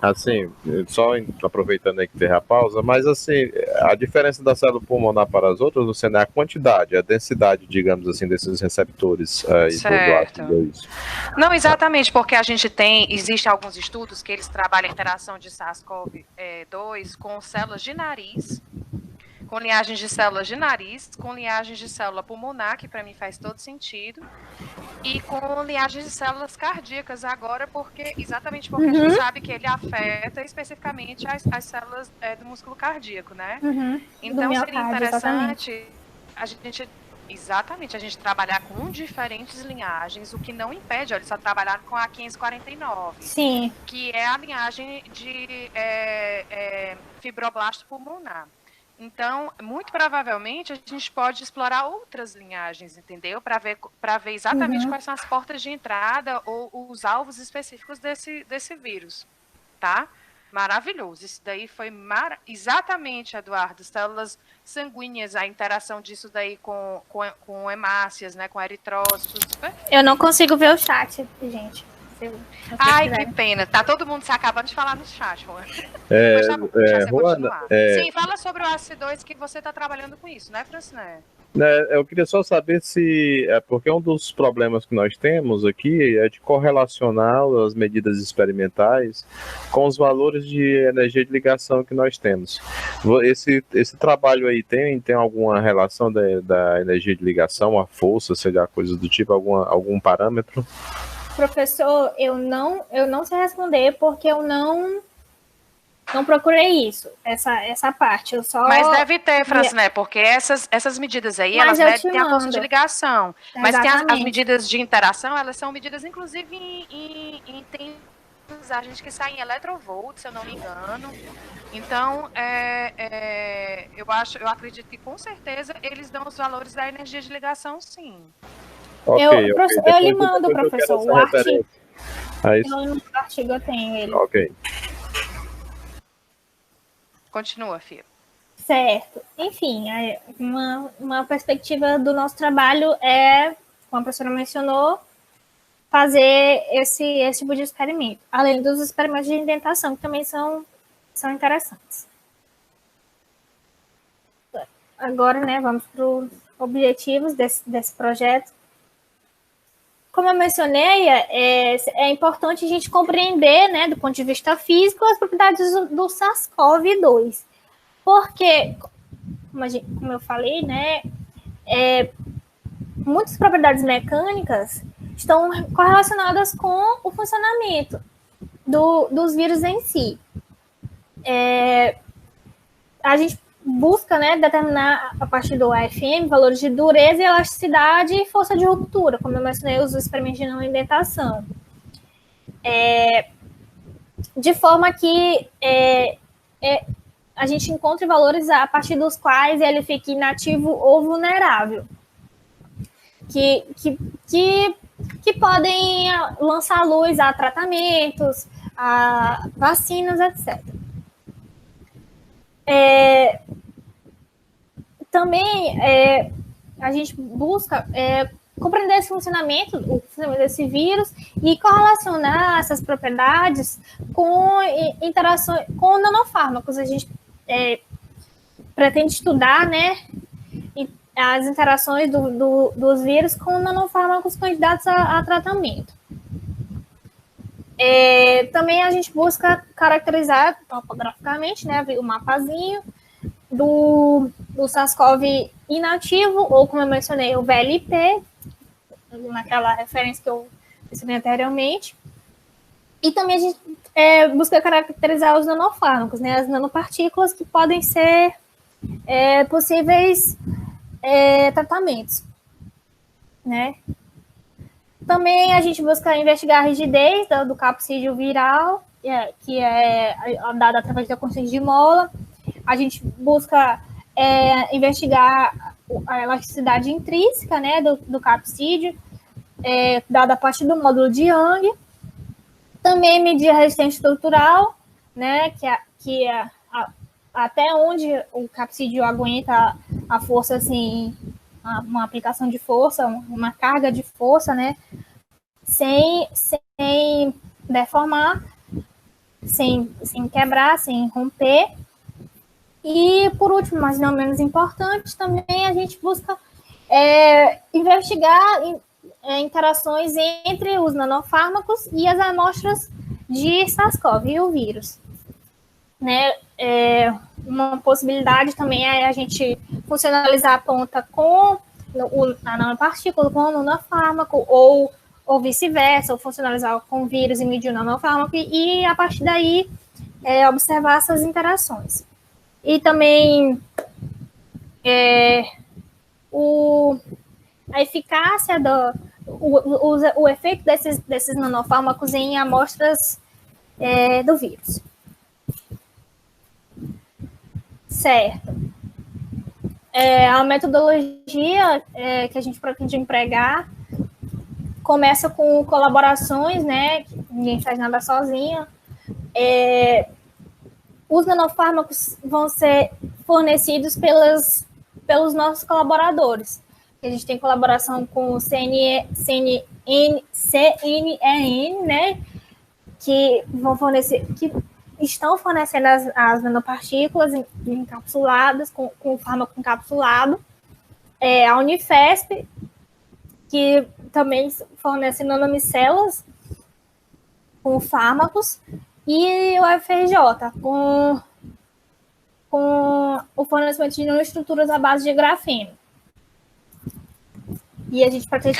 Assim, só aproveitando aí que teve a pausa, mas assim, a diferença da célula pulmonar para as outras, Luciana, é a quantidade, a densidade, digamos assim, desses receptores aí do ácido.
Não, exatamente, porque existem alguns estudos que eles trabalham a interação de SARS-CoV-2 com células de nariz, com linhagens de células de nariz, com linhagens de célula pulmonar, que para mim faz todo sentido, e com linhagens de células cardíacas agora, exatamente porque a gente sabe que ele afeta especificamente as células do músculo cardíaco, né? Então seria interessante a gente trabalhar com diferentes linhagens, o que não impede, eles só trabalharam com a 549,
sim,
que é a linhagem de fibroblasto pulmonar. Então, muito provavelmente, a gente pode explorar outras linhagens, entendeu? Para ver exatamente quais são as portas de entrada ou os alvos específicos desse vírus, tá? Maravilhoso. Isso daí foi exatamente, Eduardo, células sanguíneas, a interação disso daí com hemácias, né? Com eritrócitos.
Eu não consigo ver o chat, gente.
Ai, que pena. Tá todo mundo se acabando de falar no chat, Juan.
Juana,
Sim, fala sobre o AC2 que você está trabalhando com isso, né, Franciné?
Eu queria só saber se, porque um dos problemas que nós temos aqui é de correlacionar as medidas experimentais com os valores de energia de ligação que nós temos. Esse trabalho aí tem alguma relação da energia de ligação, a força, sei lá, coisas do tipo, algum parâmetro?
Professor, eu não sei responder porque eu não procurei isso, essa parte. Eu só...
Mas deve ter, Franciné, porque essas medidas aí, elas medem a força de ligação. Mas tem as medidas de interação, elas são medidas, inclusive, tem usagens que saem em eletrovolts, se eu não me engano. Então, eu acredito que, com certeza, eles dão os valores da energia de ligação, sim.
Eu lhe mando, professor, o artigo. O artigo eu tenho ele.
Ok.
Continua, Fia.
Certo. Enfim, uma perspectiva do nosso trabalho é, como a professora mencionou, fazer esse tipo de experimento, além dos experimentos de indentação, que também são interessantes. Agora, né, vamos para os objetivos desse projeto. Como eu mencionei, é importante a gente compreender, né, do ponto de vista físico, as propriedades do SARS-CoV-2. Porque, como eu falei, né, muitas propriedades mecânicas estão correlacionadas com o funcionamento dos vírus em si. A gente busca, né, determinar a partir do AFM valores de dureza e elasticidade e força de ruptura, como eu mencionei, os experimentos de não indentação. De forma que a gente encontre valores a partir dos quais ele fique inativo ou vulnerável, que podem lançar luz a tratamentos, a vacinas, etc. Também a gente busca compreender o funcionamento desse vírus e correlacionar essas propriedades com interações com nanofármacos. A gente pretende estudar, né, as interações dos vírus com nanofármacos candidatos a tratamento. Também a gente busca caracterizar topograficamente, né, o mapazinho do SARS-CoV inativo, ou como eu mencionei, o VLP, naquela referência que eu mencionei anteriormente. E também a gente busca caracterizar os nanofármacos, né, as nanopartículas que podem ser possíveis tratamentos, né. Também a gente busca investigar a rigidez do capsídeo viral, que é dada através da consciência de mola. A gente busca investigar a elasticidade intrínseca, né, do capsídeo, dada a partir do módulo de Young. Também medir a resistência estrutural, né, que é até onde o capsídeo aguenta a força, assim, uma aplicação de força, uma carga de força, né, sem deformar, sem quebrar, sem romper. E, por último, mas não menos importante, também a gente busca investigar interações entre os nanofármacos e as amostras de SARS-CoV e o vírus. Né? Uma possibilidade também é a gente funcionalizar a ponta com a nanopartícula, com o nanofármaco, ou vice-versa, ou funcionalizar com o vírus e medir o nanofármaco, e a partir daí observar essas interações. E também a eficácia, o efeito desses nanofármacos em amostras do vírus. Certo. A metodologia que a gente pretende empregar começa com colaborações, né? Ninguém faz nada sozinho. Os nanofármacos vão ser fornecidos pelos nossos colaboradores. A gente tem colaboração com o CNN, né, que estão fornecendo as nanopartículas encapsuladas, com fármaco encapsulado. A Unifesp, que também fornece nanomicelas com fármacos, e o UFRJ, com o fornecimento de nanoestruturas à base de grafeno. E a gente pretende...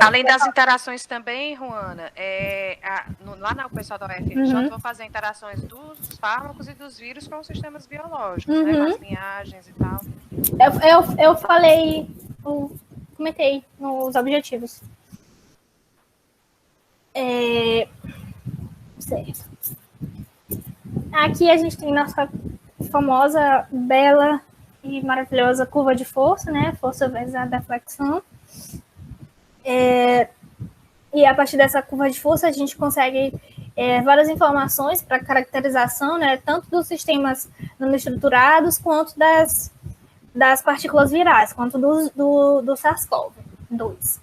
Além das interações também, Ruana, lá no pessoal da UFRJ vão fazer interações dos fármacos e dos vírus com os sistemas biológicos, né, com as linhagens e tal.
Eu comentei nos objetivos. Certo. Aqui a gente tem nossa famosa, bela e maravilhosa curva de força, né? Força vezes a deflexão. E a partir dessa curva de força a gente consegue várias informações para caracterização, né? Tanto dos sistemas nanoestruturados quanto das partículas virais, quanto do SARS-CoV-2.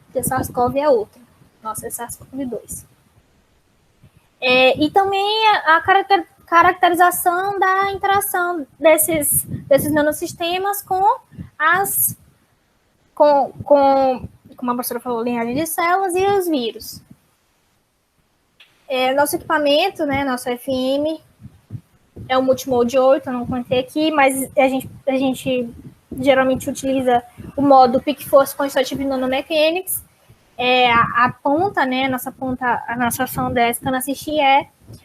Porque SARS-CoV é outro. Nossa, é SARS-CoV-2. E também a caracterização da interação desses nanosistemas como a professora falou, linhagem de células e os vírus. Nosso equipamento, né, nosso FM, é o Multimode 8, eu não contei aqui, mas a gente geralmente utiliza o modo Peak Force Quantitative Nanomechanics. A ponta, né, a nossa sonda é ScanAssist,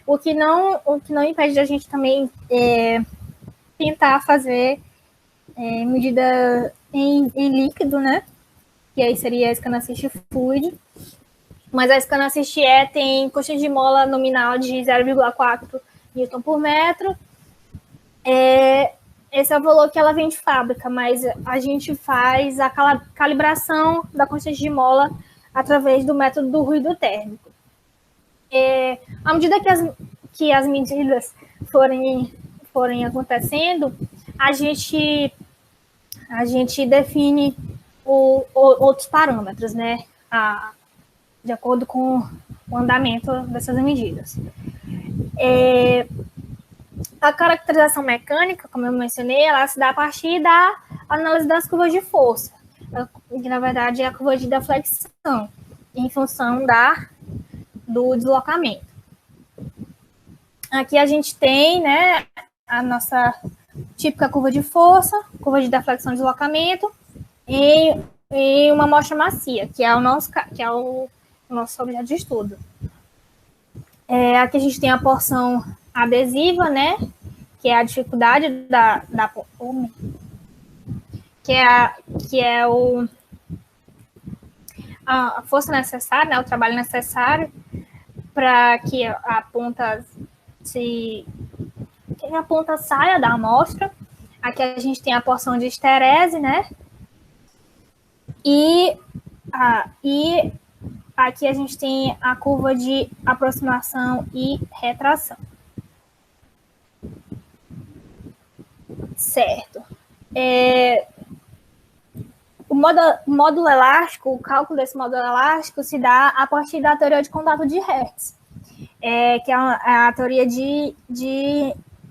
o que não impede a gente também tentar fazer medida em líquido, né, que aí seria a ScanAssist Fluid, mas a ScanAssist tem quantidade de mola nominal de 0,4 Newton por metro. Esse é o valor que ela vem de fábrica, mas a gente faz a calibração da quantidade de mola através do método do ruído térmico. À medida que as medidas forem acontecendo, a gente define outros parâmetros, né, de acordo com o andamento dessas medidas. A caracterização mecânica, como eu mencionei, ela se dá a partir da análise das curvas de força, que na verdade é a curva de deflexão, em função do deslocamento. Aqui a gente tem, né, a nossa típica curva de força, curva de deflexão e deslocamento, em uma amostra macia, que é o nosso objeto de estudo. Aqui a gente tem a porção adesiva, né, que é a dificuldade que é a força necessária, né, o trabalho necessário para que a ponta saia da amostra. Aqui a gente tem a porção de esterese, né, e aqui a gente tem a curva de aproximação e retração. Certo. O módulo elástico, o cálculo desse módulo elástico se dá a partir da teoria de contato de Hertz, que é a teoria de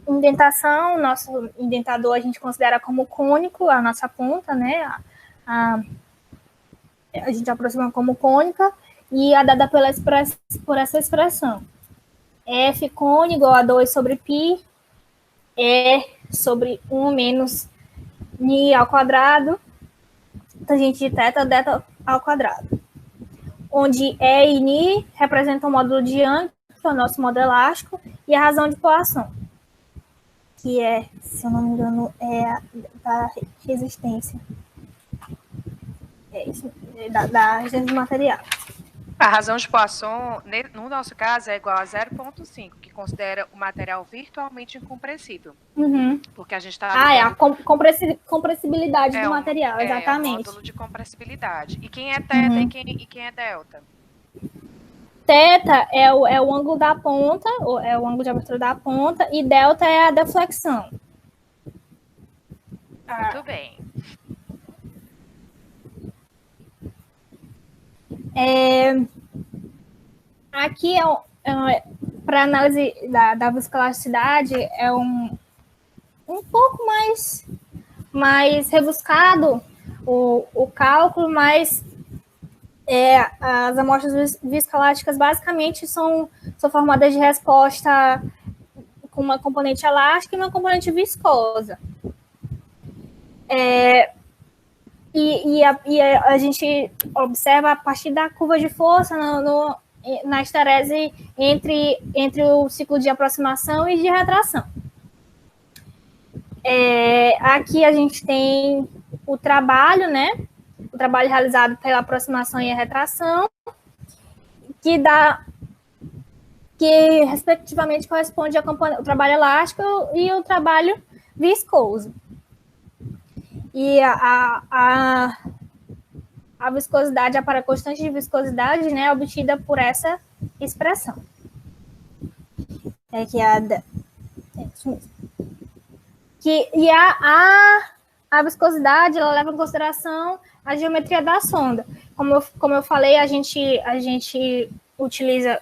indentação. Nosso indentador a gente considera como cônico, a nossa ponta, né? A gente aproxima como cônica e é dada por essa expressão. F cônico igual a 2 sobre π, sobre 1 menos ni ao quadrado, tangente de θ ao quadrado. Onde E e ni representam o módulo de Young, que é o nosso módulo elástico, e a razão de Poisson, que se eu não me engano, da resistência. Da resistência do material.
A razão de Poisson, no nosso caso, é igual a 0,5, que considera o material virtualmente incompressível. Porque a gente está...
a compressibilidade do material, exatamente.
É o módulo de compressibilidade. E quem é θ e quem é delta?
Θ é o ângulo da ponta, é o ângulo de abertura da ponta, e delta é a deflexão.
Muito bem.
Aqui para análise da viscoelasticidade é um pouco mais rebuscado o cálculo, mas as amostras viscoelásticas basicamente são formadas de resposta com uma componente elástica e uma componente viscosa. A gente observa a partir da curva de força na esterese entre o ciclo de aproximação e de retração. Aqui a gente tem o trabalho, né? O trabalho realizado pela aproximação e a retração, que respectivamente corresponde ao trabalho elástico e o trabalho viscoso. E a viscosidade, a constante de viscosidade, né, é obtida por essa expressão. A viscosidade, ela leva em consideração a geometria da sonda. Como eu falei, a gente utiliza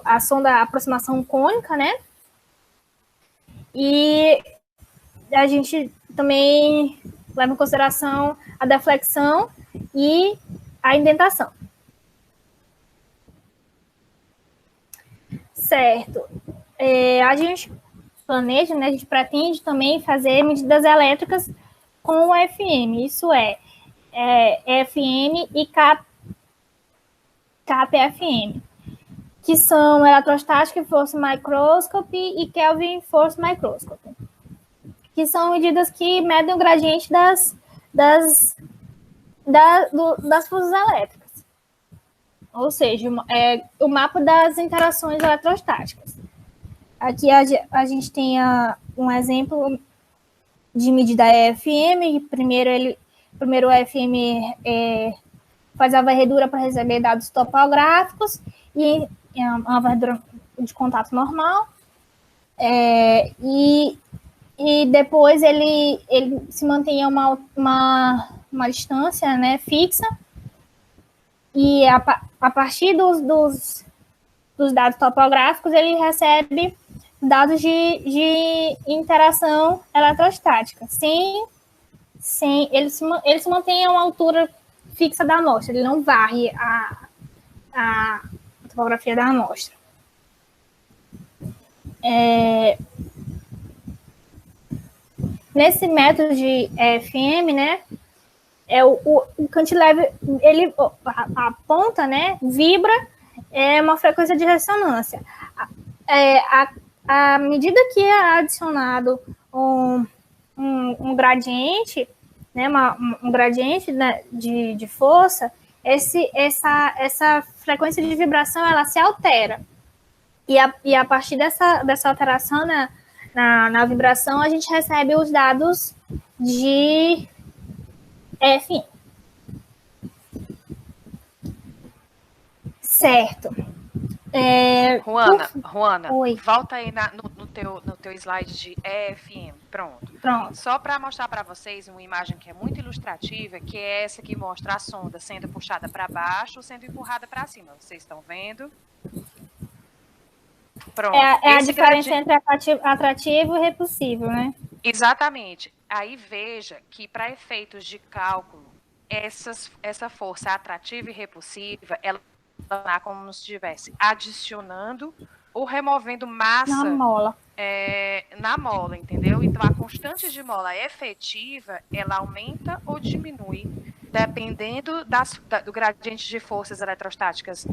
a sonda aproximação cônica, né? E a gente também leva em consideração a deflexão e a indentação. Certo. A gente planeja, né, a gente pretende também fazer medidas elétricas com o FM, isso FM e KPFM, que são Electrostatic Force Microscopy e Kelvin Force Microscopy, que são medidas que medem o gradiente das forças elétricas, ou seja, o mapa das interações eletrostáticas. Aqui a gente tem um exemplo de medida EFM. Primeiro o EFM faz a varredura para receber dados topográficos e uma varredura de contato normal. E depois ele se mantém a uma distância, né, fixa, e a partir dos dados topográficos ele recebe dados de interação eletrostática. Ele se mantém a uma altura fixa da amostra, ele não varre a topografia da amostra. Nesse método de FM, né, o cantilever, a ponta, né, vibra, uma frequência de ressonância. À medida que é adicionado um gradiente, né, um gradiente, né, de força, essa frequência de vibração ela se altera. E a partir dessa alteração na vibração, a gente recebe os dados de FM. Certo.
Ruana,
Oi.
Volta aí no teu slide de EFM. Pronto. Só para mostrar para vocês uma imagem que é muito ilustrativa, que é essa que mostra a sonda sendo puxada para baixo ou sendo empurrada para cima. Vocês estão vendo? Pronto.
A diferença entre atrativo e repulsivo, né?
Exatamente. Aí veja que para efeitos de cálculo, essa força atrativa e repulsiva, ela é como se estivesse adicionando ou removendo massa na mola, entendeu? Então, a constante de mola efetiva, ela aumenta ou diminui, dependendo do gradiente de forças eletrostáticas,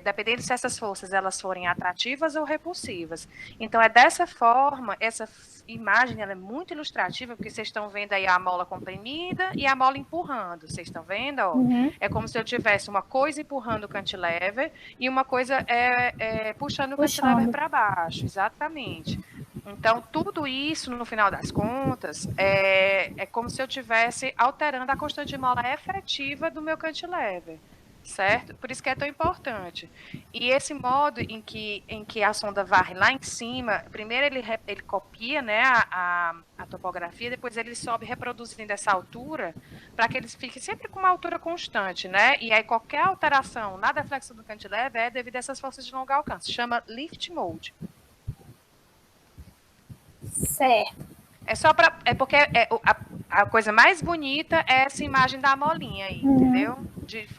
dependendo se essas forças elas forem atrativas ou repulsivas. Então, é dessa forma, essa imagem ela é muito ilustrativa, porque vocês estão vendo aí a mola comprimida e a mola empurrando. Vocês estão vendo? Ó?
Uhum.
É como se eu tivesse uma coisa empurrando o cantilever e uma coisa puxando o cantilever para baixo. Exatamente. Então, tudo isso, no final das contas, é como se eu estivesse alterando a constante de mola efetiva do meu cantilever. certo? Por isso que é tão importante. E esse modo em que a sonda varre lá em cima, primeiro ele copia, né, a topografia, depois ele sobe reproduzindo essa altura para que eles fiquem sempre com uma altura constante, né? E aí qualquer alteração na deflexão do cantilever é devido a essas forças de longo alcance. Chama lift mode.
Certo.
É porque a coisa mais bonita é essa imagem da molinha aí, entendeu?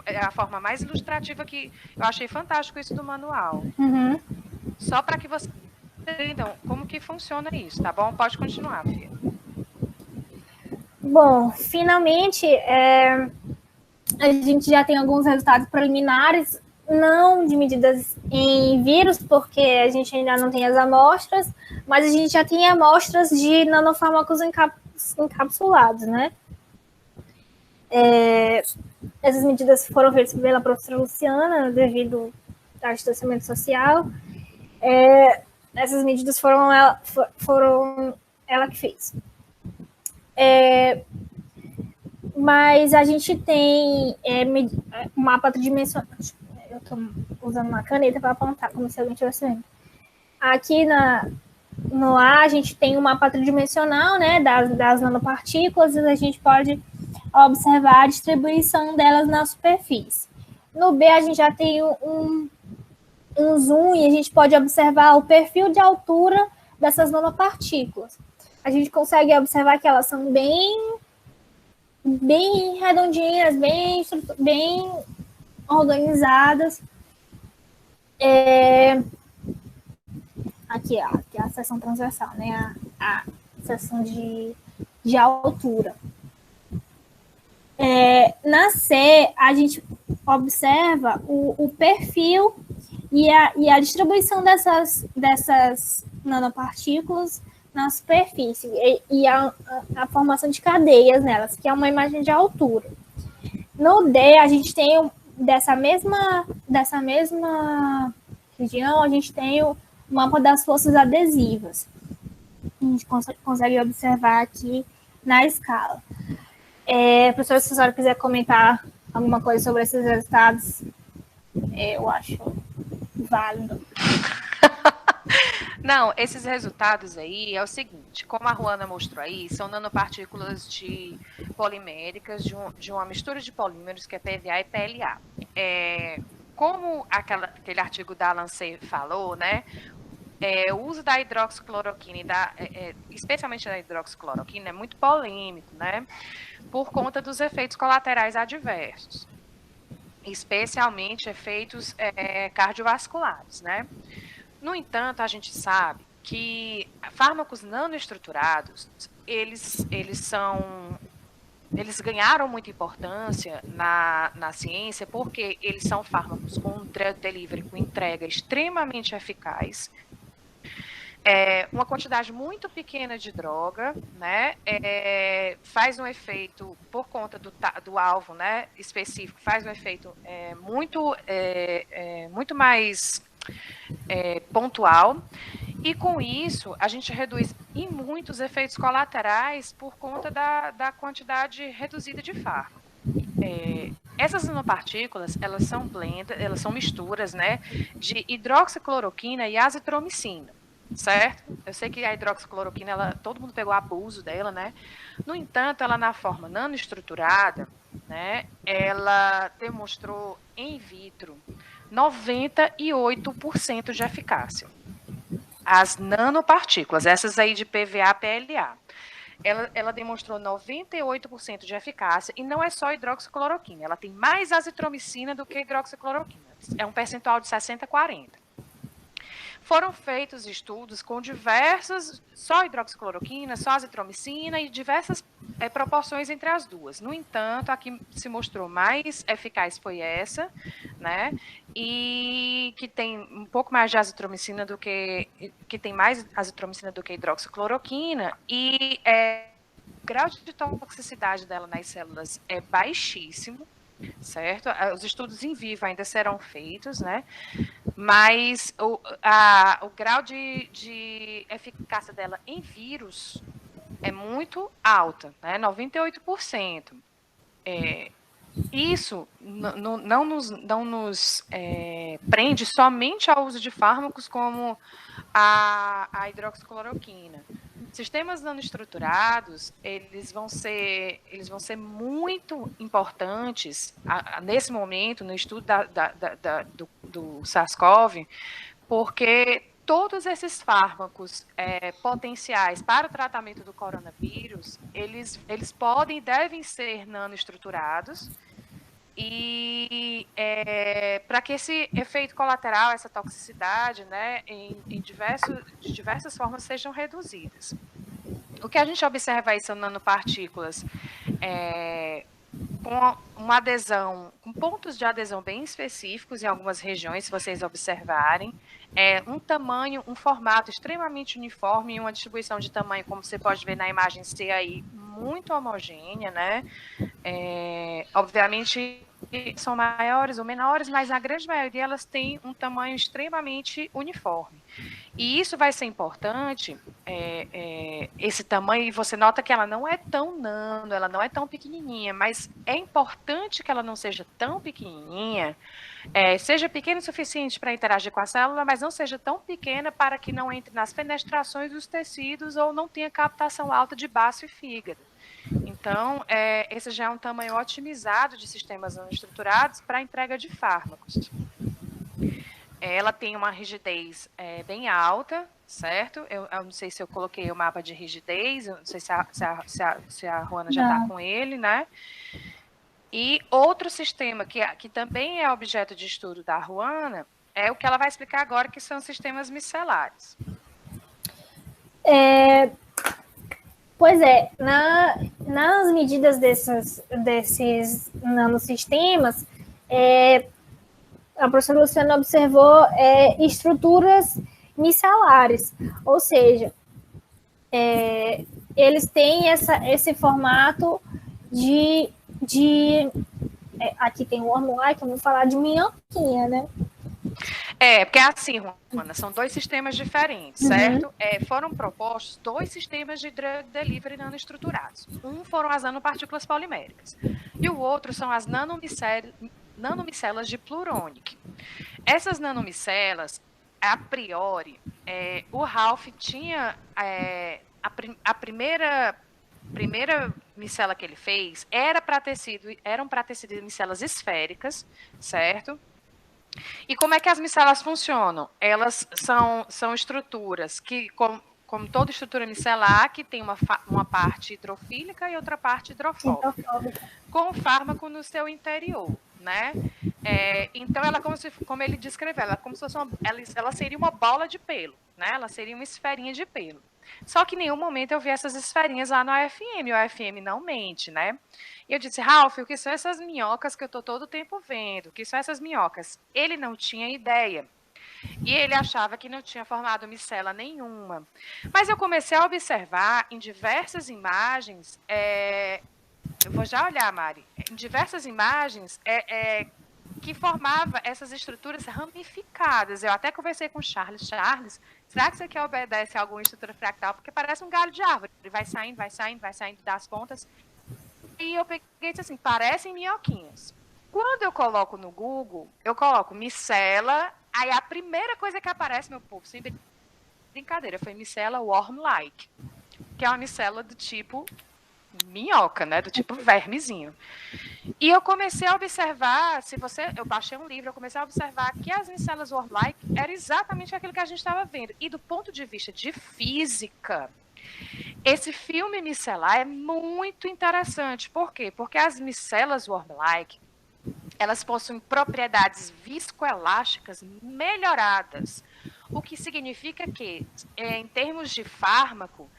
É a forma mais ilustrativa que eu achei fantástico isso do manual. Só para que vocês entendam como que funciona isso, tá bom? Pode continuar, Fia.
Bom, finalmente, a gente já tem alguns resultados preliminares, não de medidas em vírus, porque a gente ainda não tem as amostras, mas a gente já tem amostras de nanofármacos encapsulados, né? Essas medidas foram feitas pela professora Luciana, devido ao distanciamento social. Essas medidas foram ela que fez. Mas a gente tem um mapa tridimensional. Eu estou usando uma caneta para apontar, como se alguém estivesse vendo. Aqui no A, a gente tem um mapa tridimensional, né, das nanopartículas, e a gente pode observar a distribuição delas na superfície. No B, a gente já tem um zoom e a gente pode observar o perfil de altura dessas nanopartículas. A gente consegue observar que elas são bem redondinhas, bem organizadas. Aqui é a seção transversal, né? A seção de altura. Na C, a gente observa o perfil e a distribuição dessas nanopartículas na superfície e a formação de cadeias nelas, que é uma imagem de altura. No D, a gente tem dessa mesma região, a gente tem o mapa das forças adesivas. A gente consegue observar aqui na escala. Professora, se a senhora quiser comentar alguma coisa sobre esses resultados, eu acho válido.
Não, esses resultados aí é o seguinte, como a Ruana mostrou aí, são nanopartículas poliméricas de uma mistura de polímeros que é PVA e PLA. Como aquele artigo da Lancet falou, né, o uso da hidroxicloroquina, especialmente da hidroxicloroquina, é muito polêmico, né, por conta dos efeitos colaterais adversos, especialmente efeitos cardiovasculares, né. No entanto, a gente sabe que fármacos nanoestruturados, eles ganharam muita importância na ciência porque eles são fármacos com um drug delivery, com entrega extremamente eficaz, uma quantidade muito pequena de droga, né, faz um efeito, por conta do alvo, né, específico, faz um efeito muito mais pontual, e com isso a gente reduz em muitos efeitos colaterais por conta da quantidade reduzida de fármaco. Essas nanopartículas, elas são misturas, né, de hidroxicloroquina e azitromicina, certo? Eu sei que a hidroxicloroquina, todo mundo pegou abuso dela, né? No entanto, ela na forma nanoestruturada, né, ela demonstrou em vitro 98% de eficácia. As nanopartículas, essas aí de PVA, PLA, ela demonstrou 98% de eficácia, e não é só hidroxicloroquina, ela tem mais azitromicina do que hidroxicloroquina. É um percentual de 60-40. Foram feitos estudos com só hidroxicloroquina, só azitromicina e diversas proporções entre as duas. No entanto, a que se mostrou mais eficaz foi essa, né? E que tem um pouco mais de azitromicina que tem mais azitromicina do que hidroxicloroquina, e o grau de toxicidade dela nas células é baixíssimo, certo? Os estudos em vivo ainda serão feitos, né? Mas o grau de eficácia dela em vírus é muito alta, né? 98%. isso não nos prende somente ao uso de fármacos como a hidroxicloroquina. Sistemas nanoestruturados, eles vão ser muito importantes nesse momento, no estudo do SARS-CoV, porque todos esses fármacos potenciais para o tratamento do coronavírus, eles podem e devem ser nanoestruturados, e para que esse efeito colateral, essa toxicidade, né, de diversas formas sejam reduzidas. O que a gente observa aí são nanopartículas com uma adesão, com pontos de adesão bem específicos em algumas regiões, se vocês observarem, um tamanho, um formato extremamente uniforme e uma distribuição de tamanho, como você pode ver na imagem C aí, muito homogênea, né? Obviamente são maiores ou menores, mas na grande maioria elas têm um tamanho extremamente uniforme. E isso vai ser importante, esse tamanho, e você nota que ela não é tão nano, ela não é tão pequenininha, mas é importante que ela não seja tão pequenininha, seja pequena o suficiente para interagir com a célula, mas não seja tão pequena para que não entre nas fenestrações dos tecidos ou não tenha captação alta de baço e fígado. Então, esse já é um tamanho otimizado de sistemas nanoestruturados para a entrega de fármacos. Ela tem uma rigidez bem alta, certo? Eu não sei se eu coloquei o mapa de rigidez, eu não sei se a Ruana já está com ele, né? E outro sistema que também é objeto de estudo da Ruana é o que ela vai explicar agora, que são sistemas micelares.
Pois nas medidas desses nanosistemas, a professora Luciana observou estruturas micelares, ou seja, eles têm esse formato aqui tem o worm-like, vamos falar de minhoquinha, né?
Porque é assim, Ruana, são dois sistemas diferentes, certo? Foram propostos dois sistemas de drug delivery nanoestruturados. Um foram as nanopartículas poliméricas e o outro são as nanomicelas de Pluronic. Essas nanomicelas, a priori, o Ralph tinha a primeira micela que ele fez eram para ter sido micelas esféricas, certo? E como é que as micelas funcionam? Elas são estruturas que, como toda estrutura micelar, que tem uma parte hidrofílica e outra parte hidrofóbica, com o fármaco no seu interior, né? Então, ela, como ele descreveu, ela seria uma bola de pelo, né? Ela seria uma esferinha de pelo. Só que em nenhum momento eu vi essas esferinhas lá no AFM, o AFM não mente, né? E eu disse, Ralph, o que são essas minhocas que eu estou todo o tempo vendo? O que são essas minhocas? Ele não tinha ideia. E ele achava que não tinha formado micela nenhuma. Mas eu comecei a observar em diversas imagens, eu vou já olhar, Mari, em diversas imagens que formava essas estruturas ramificadas. Eu até conversei com o Charles. Charles, será que isso aqui obedece a alguma estrutura fractal? Porque parece um galho de árvore. Ele vai saindo das pontas. E eu peguei e disse assim, parecem minhoquinhas. Quando eu coloco no Google, eu coloco micela, aí a primeira coisa que aparece, meu povo, sem brincadeira, foi micela worm-like, que é uma micela do tipo minhoca, né, do tipo vermezinho. E eu comecei a observar, eu baixei um livro, eu comecei a observar que as micelas worm-like era exatamente aquilo que a gente estava vendo. E do ponto de vista de física, esse filme micelar é muito interessante. Por quê? Porque as micelas worm-like, elas possuem propriedades viscoelásticas melhoradas, o que significa que, em termos de fármaco,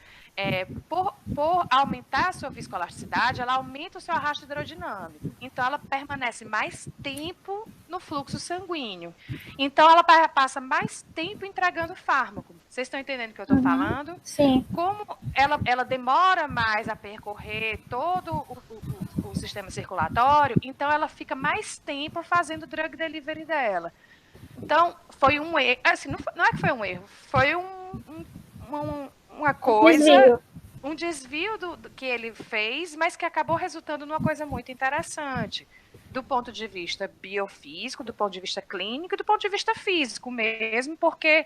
por aumentar a sua viscoelasticidade, ela aumenta o seu arrasto hidrodinâmico. Então, ela permanece mais tempo no fluxo sanguíneo. Então, ela passa mais tempo entregando fármaco. Vocês estão entendendo o que eu estou falando?
Sim.
Como ela demora mais a percorrer todo o sistema circulatório, então ela fica mais tempo fazendo o drug delivery dela. Então, foi um erro. Assim, não é que foi um erro, foi uma coisa, um desvio do que ele fez, mas que acabou resultando numa coisa muito interessante. do ponto de vista biofísico, do ponto de vista clínico e do ponto de vista físico mesmo, porque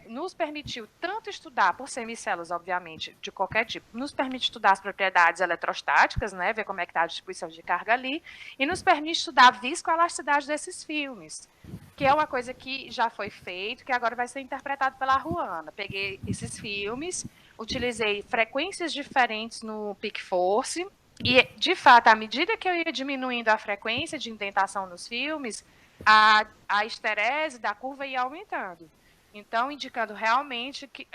nos permitiu tanto estudar, por ser micelas, obviamente, de qualquer tipo, nos permite estudar as propriedades eletrostáticas, né, ver como é que está a distribuição de carga ali, e nos permite estudar a viscoelasticidade desses filmes, que é uma coisa que já foi feito, que agora vai ser interpretado pela Ruana. Peguei esses filmes, utilizei frequências diferentes no Peak Force, e, de fato, à medida que eu ia diminuindo a frequência de indentação nos filmes, a esterese da curva ia aumentando. Então, indicando realmente que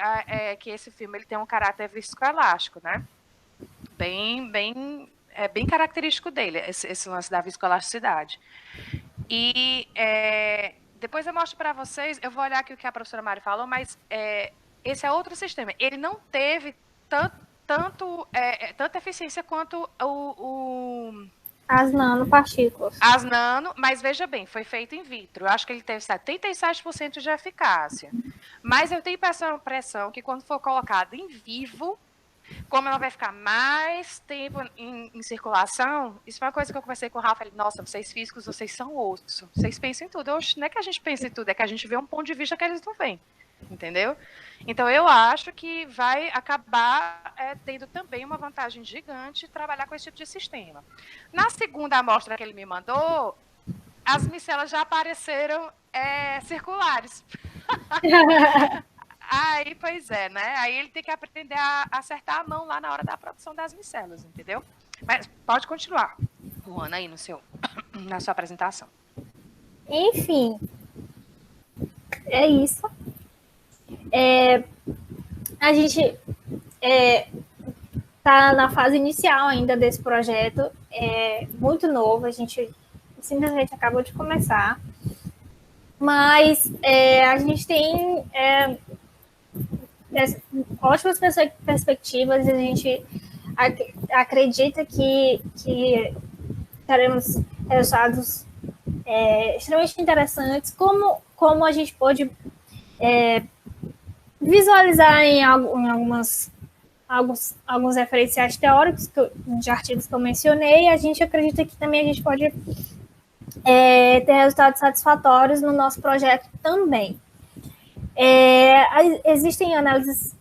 esse filme ele tem um caráter viscoelástico, né? Bem característico dele, esse lance da viscoelasticidade. E depois eu mostro para vocês, eu vou olhar aqui o que a professora Mari falou, mas esse é outro sistema. Ele não teve tanta eficiência quanto
as nanopartículas.
As nano, mas veja bem, foi feito in vitro. Eu acho que ele teve 77% de eficácia. Mas eu tenho impressão que quando for colocado em vivo, como ela vai ficar mais tempo em circulação, isso foi uma coisa que eu conversei com o Rafa. Ele, nossa, vocês físicos, vocês são osso. Vocês pensam em tudo. Não é que a gente pense em tudo, é que a gente vê um ponto de vista que eles não veem. Entendeu? Então, eu acho que vai acabar tendo também uma vantagem gigante trabalhar com esse tipo de sistema. Na segunda amostra que ele me mandou, as micelas já apareceram circulares. Aí, pois é, né? Aí ele tem que aprender a acertar a mão lá na hora da produção das micelas, entendeu? Mas pode continuar, Ruana, aí na sua apresentação.
Enfim, é isso. A gente está na fase inicial ainda desse projeto, muito novo, a gente simplesmente acabou de começar, mas a gente tem ótimas perspectivas e a gente acredita que teremos resultados extremamente interessantes, como a gente pode visualizar em alguns referenciais teóricos de artigos que eu mencionei. A gente acredita que também a gente pode ter resultados satisfatórios no nosso projeto também. Existem análises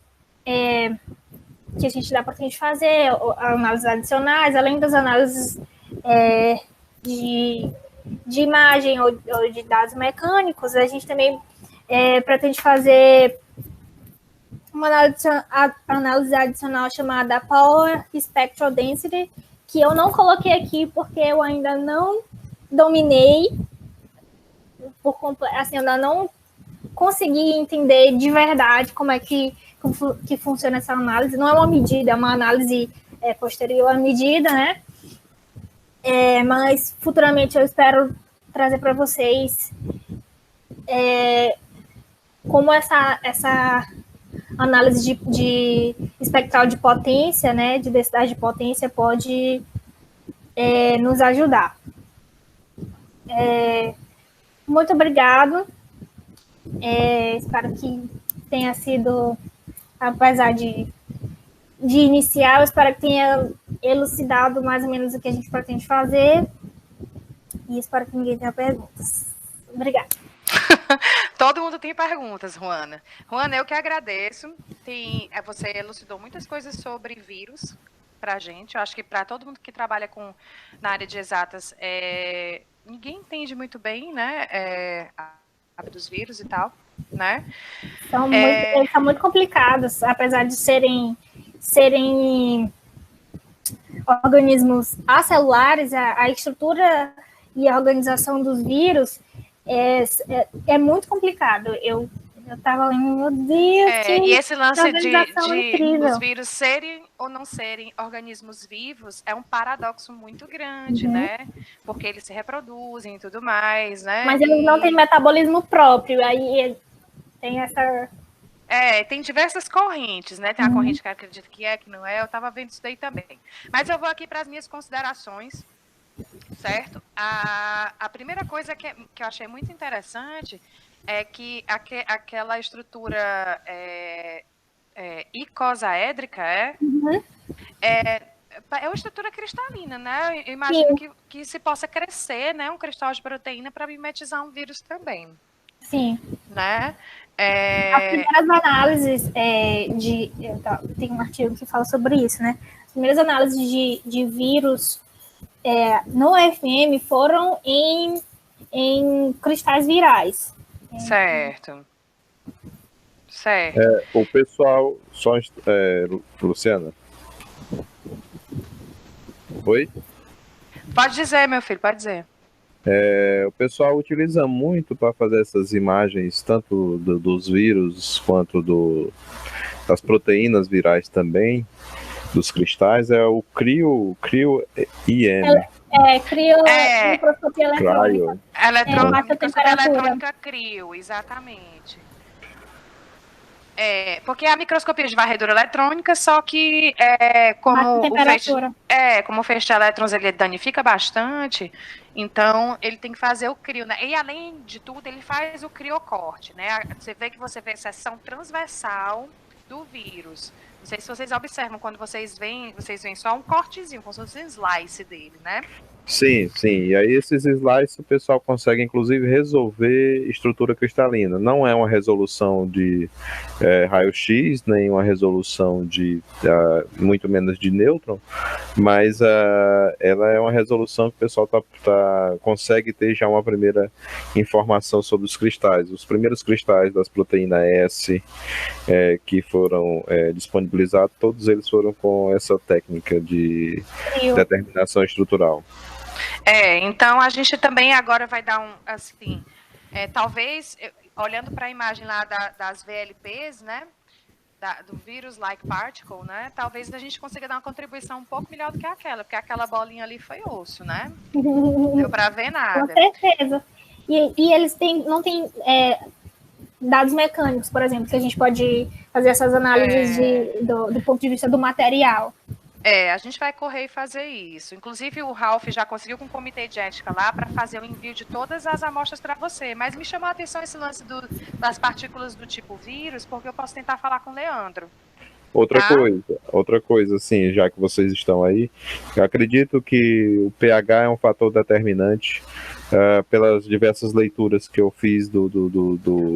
que a gente dá para a gente fazer, análises adicionais, além das análises de imagem ou de dados mecânicos, a gente também pretende fazer uma análise adicional chamada Power Spectral Density, que eu não coloquei aqui porque eu ainda não dominei, assim, eu ainda não consegui entender de verdade como é que funciona essa análise. Não é uma medida, é uma análise posterior à medida, né? Mas futuramente eu espero trazer para vocês como essa análise de espectral de potência, né, de densidade de potência, pode nos ajudar. Muito obrigado. Espero que tenha sido, apesar de iniciar, eu espero que tenha elucidado mais ou menos o que a gente pretende fazer. E espero que ninguém tenha perguntas. Obrigada.
Todo mundo tem perguntas, Ruana. Ruana, eu que agradeço. Você elucidou muitas coisas sobre vírus para a gente. Eu acho que para todo mundo que trabalha na área de exatas, ninguém entende muito bem, né, dos vírus e tal, né?
Eles são muito complicados, apesar de serem organismos acelulares, a estrutura e a organização dos vírus é muito complicado. Eu estava lendo, meu Deus,
e esse lance de
incrível.
os vírus serem ou não serem organismos vivos é um paradoxo muito grande, né? Porque eles se reproduzem e tudo mais, né?
Mas eles não têm metabolismo próprio, aí tem essa...
tem diversas correntes, né? Tem a corrente que acredita que não é, eu estava vendo isso daí também. Mas eu vou aqui para as minhas considerações, certo? A primeira coisa que eu achei muito interessante é que aquela estrutura icosaédrica é uma estrutura cristalina, né? Eu imagino que se possa crescer, né, um cristal de proteína para mimetizar um vírus também.
Sim.
Né?
As primeiras análises tem um artigo que fala sobre isso, né? As primeiras análises de vírus no FM foram em cristais virais.
Certo.
O pessoal, Luciana. Oi?
Pode dizer, meu filho, pode dizer.
O pessoal utiliza muito para fazer essas imagens, tanto dos vírus quanto das proteínas virais também, dos cristais, é o CRIO-IM.
Microscopia eletrônica.
Microscopia eletrônica CRIO, exatamente. Porque a microscopia de varredura eletrônica, só que como o feixe de elétrons ele danifica bastante, então ele tem que fazer o crio, né? E além de tudo, ele faz o criocorte, né? Você vê seção transversal do vírus. Não sei se vocês observam, quando vocês veem só um cortezinho, como se fosse um slice dele, né?
Sim. E aí esses slices o pessoal consegue, inclusive, resolver estrutura cristalina. Não é uma resolução de raio-x, nem uma resolução de muito menos de nêutron, mas ela é uma resolução que o pessoal consegue ter já uma primeira informação sobre os cristais. Os primeiros cristais das proteínas S que foram disponibilizados, todos eles foram com essa técnica de determinação estrutural.
Então a gente também agora vai dar talvez, olhando para a imagem lá das VLPs, né, do vírus like particle, né, talvez a gente consiga dar uma contribuição um pouco melhor do que aquela, porque aquela bolinha ali foi osso, né, não deu para ver nada.
Com certeza. E eles não têm dados mecânicos, por exemplo, que a gente pode fazer essas análises do ponto de vista do material.
A gente vai correr e fazer isso. Inclusive, o Ralph já conseguiu com o comitê de ética lá para fazer o envio de todas as amostras para você. Mas me chamou a atenção esse lance das partículas do tipo vírus, porque eu posso tentar falar com o Leandro.
Outra coisa, assim, já que vocês estão aí, eu acredito que o pH é um fator determinante pelas diversas leituras que eu fiz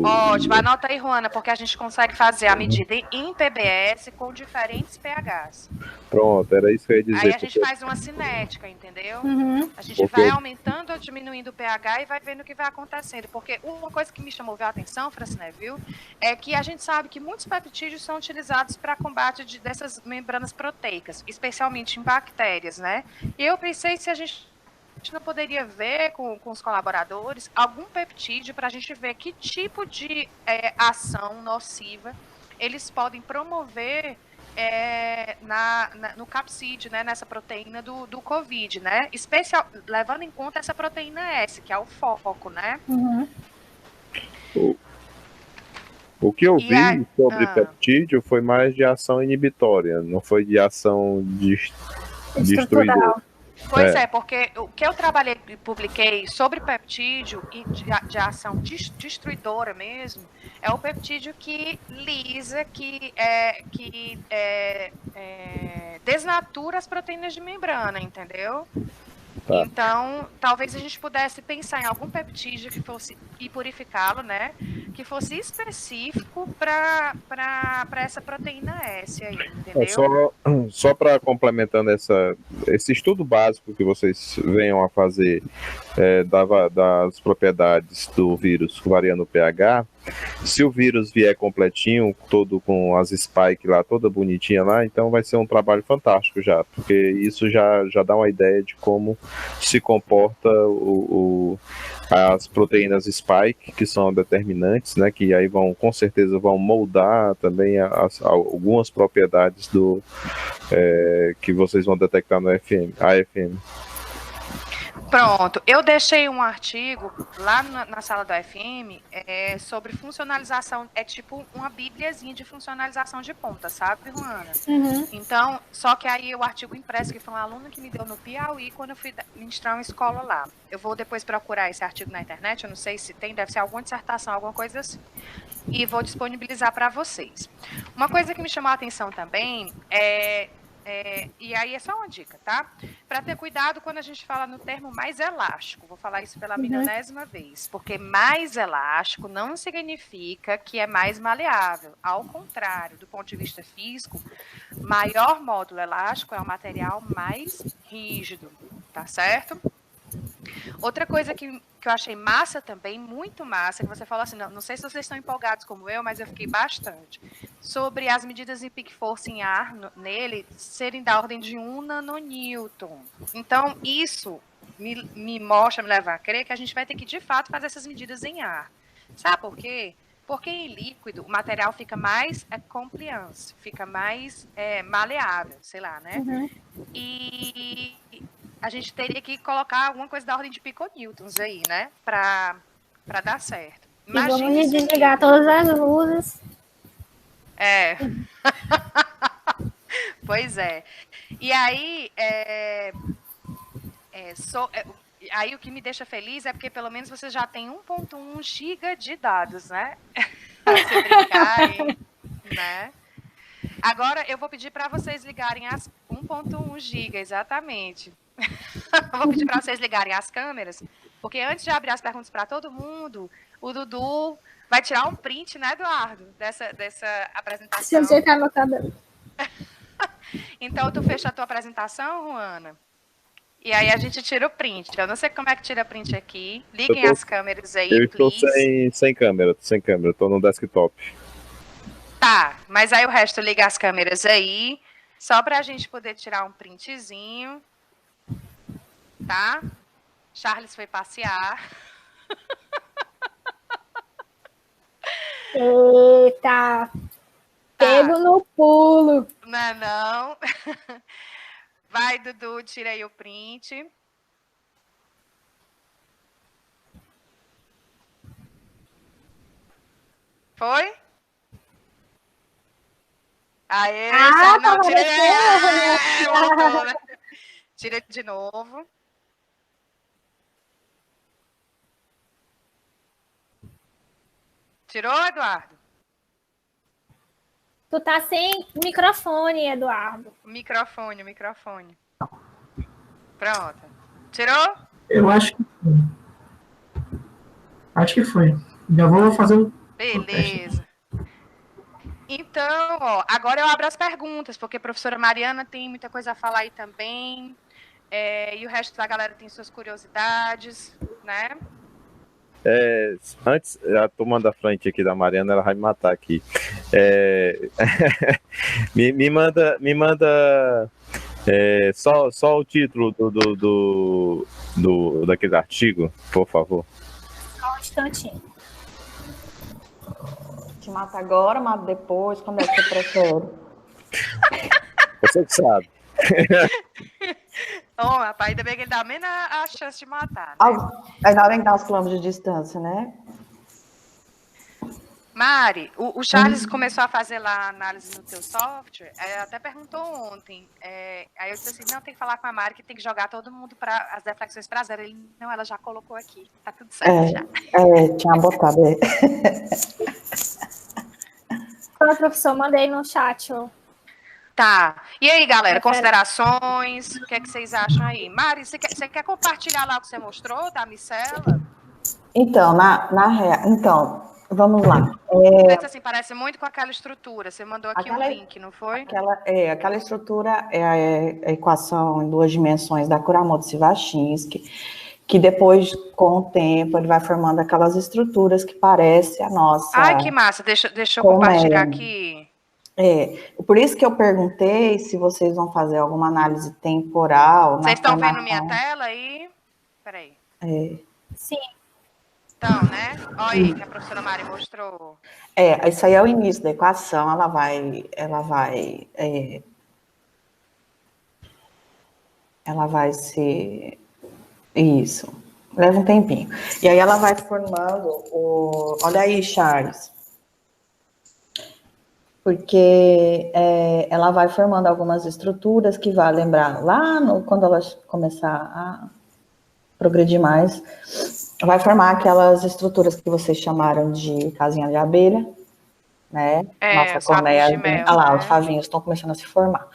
Ótimo, anota aí, Juana, porque a gente consegue fazer a medida em PBS com diferentes pHs.
Pronto, era isso que eu ia dizer.
Aí a gente faz uma cinética, entendeu? A gente vai aumentando ou diminuindo o pH e vai vendo o que vai acontecendo. Porque uma coisa que me chamou a atenção, Franciné, viu, é que a gente sabe que muitos peptídeos são utilizados para combate dessas membranas proteicas, especialmente em bactérias, né? E eu pensei se a gente não poderia ver com os colaboradores algum peptídeo para a gente ver que tipo de ação nociva eles podem promover no capsídeo, né, nessa proteína do COVID, né? Levando em conta essa proteína S, que é o foco, né?
O que eu vi sobre peptídeo foi mais de ação inibitória, não foi de ação destruidora.
Pois porque o que eu trabalhei e publiquei sobre peptídeo e de ação destruidora mesmo, é o peptídeo que lisa, que desnatura as proteínas de membrana, entendeu? Tá. Então, talvez a gente pudesse pensar em algum peptídeo que fosse, e purificá-lo, né? Que fosse específico para essa proteína S aí, entendeu?
Só para complementando esse estudo básico que vocês venham a fazer das propriedades do vírus variando o pH, se o vírus vier completinho, todo com as spike lá, toda bonitinha lá, então vai ser um trabalho fantástico já, porque isso já dá uma ideia de como se comporta as proteínas spike, que são determinantes, né, que aí com certeza vão moldar também algumas propriedades que vocês vão detectar no AFM.
Pronto, eu deixei um artigo lá na sala do AFM sobre funcionalização, tipo uma bibliazinha de funcionalização de ponta, sabe, Juana? Então, só que aí o artigo impresso, que foi um aluno que me deu no Piauí, quando eu fui ministrar uma escola lá. Eu vou depois procurar esse artigo na internet, eu não sei se tem, deve ser alguma dissertação, alguma coisa assim. E vou disponibilizar para vocês. Uma coisa que me chamou a atenção também é E aí é só uma dica, tá? Para ter cuidado quando a gente fala no termo mais elástico. Vou falar isso pela milionésima vez. Porque mais elástico não significa que é mais maleável. Ao contrário, do ponto de vista físico, maior módulo elástico é um material mais rígido, tá certo? Outra coisa que eu achei massa também, muito massa, que você falou assim, não sei se vocês estão empolgados como eu, mas eu fiquei bastante, sobre as medidas de peak force em ar nele serem da ordem de 1 nanonewton. Então, isso me mostra, me leva a crer que a gente vai ter que, de fato, fazer essas medidas em ar. Sabe por quê? Porque em líquido o material fica mais compliance, fica mais maleável, sei lá, né? E a gente teria que colocar alguma coisa da ordem de piconewtons aí, né? Para dar certo.
Imagina, e vamos desligar todas as luzes.
Pois é. E aí, aí o que me deixa feliz é porque pelo menos você já tem 1.1 GB de dados, né? Para você brincar, né? Agora eu vou pedir para vocês ligarem as 1.1 GB, exatamente. Vou pedir para vocês ligarem as câmeras, porque antes de abrir as perguntas para todo mundo, o Dudu vai tirar um print, né, Eduardo, dessa apresentação.
Se ajeitar meu cabelo.
Então, tu fecha a tua apresentação, Juana? E aí a gente tira o print. Eu não sei como é que tira print aqui. Liguem as câmeras aí,
eu estou sem câmera, estou no desktop.
Tá, mas aí o resto liga as câmeras aí, só para a gente poder tirar um printzinho. Tá? Charles foi passear.
Eita! Pego no pulo.
Não. Vai, Dudu, tira aí o print. Foi? Aê, não, tira. Tira de novo. Tirou, Eduardo?
Tu tá sem microfone, Eduardo.
Microfone. Pronto. Tirou?
Eu acho que foi. Acho que foi. Já vou fazer o
Beleza. Então, ó, agora eu abro as perguntas, porque a professora Mariana tem muita coisa a falar aí também. E o resto da galera tem suas curiosidades, né?
Antes, a turma da frente aqui da Mariana, ela vai me matar aqui. Me manda só o título daquele artigo, por favor.
Só um instantinho.
Te mata agora, mata depois, quando é que você prefere?
Você que sabe.
Rapaz, ainda bem que ele dá menos a chance de matar, né?
Ainda bem que dá uns quilômetros de distância, né?
Mari, o Charles começou a fazer lá a análise no teu software, até perguntou ontem. Aí eu disse assim, não, tem que falar com a Mari, que tem que jogar todo mundo para as deflexões para zero. Ele, não, ela já colocou aqui, tá tudo certo já.
Tinha botado.
Pronto, professor, mandei no chat, ó.
Tá. E aí, galera, considerações? O que é que vocês acham aí? Mari, você quer compartilhar lá o que você mostrou da micela?
Então, então, vamos lá.
Assim, parece muito com aquela estrutura. Você mandou aqui um link, não foi?
Aquela estrutura é a equação em 2 dimensões da Kuramoto-Zivachinski, que depois, com o tempo, ele vai formando aquelas estruturas que parecem a nossa...
Ai, que massa. Deixa eu compartilhar aqui.
Por isso que eu perguntei se vocês vão fazer alguma análise temporal.
Vocês estão vendo minha tela aí? Peraí.
Sim.
Então, né? Olha aí que a professora Mari mostrou.
Isso aí é o início da equação, ela vai ser isso. Leva um tempinho. E aí ela vai formando olha aí, Charles. Porque ela vai formando algumas estruturas que vai lembrar lá quando ela começar a progredir mais, vai formar aquelas estruturas que vocês chamaram de casinha de abelha, né? Nossa colmeia,
de mel,
olha lá,
né?
os favinhos estão começando a se formar.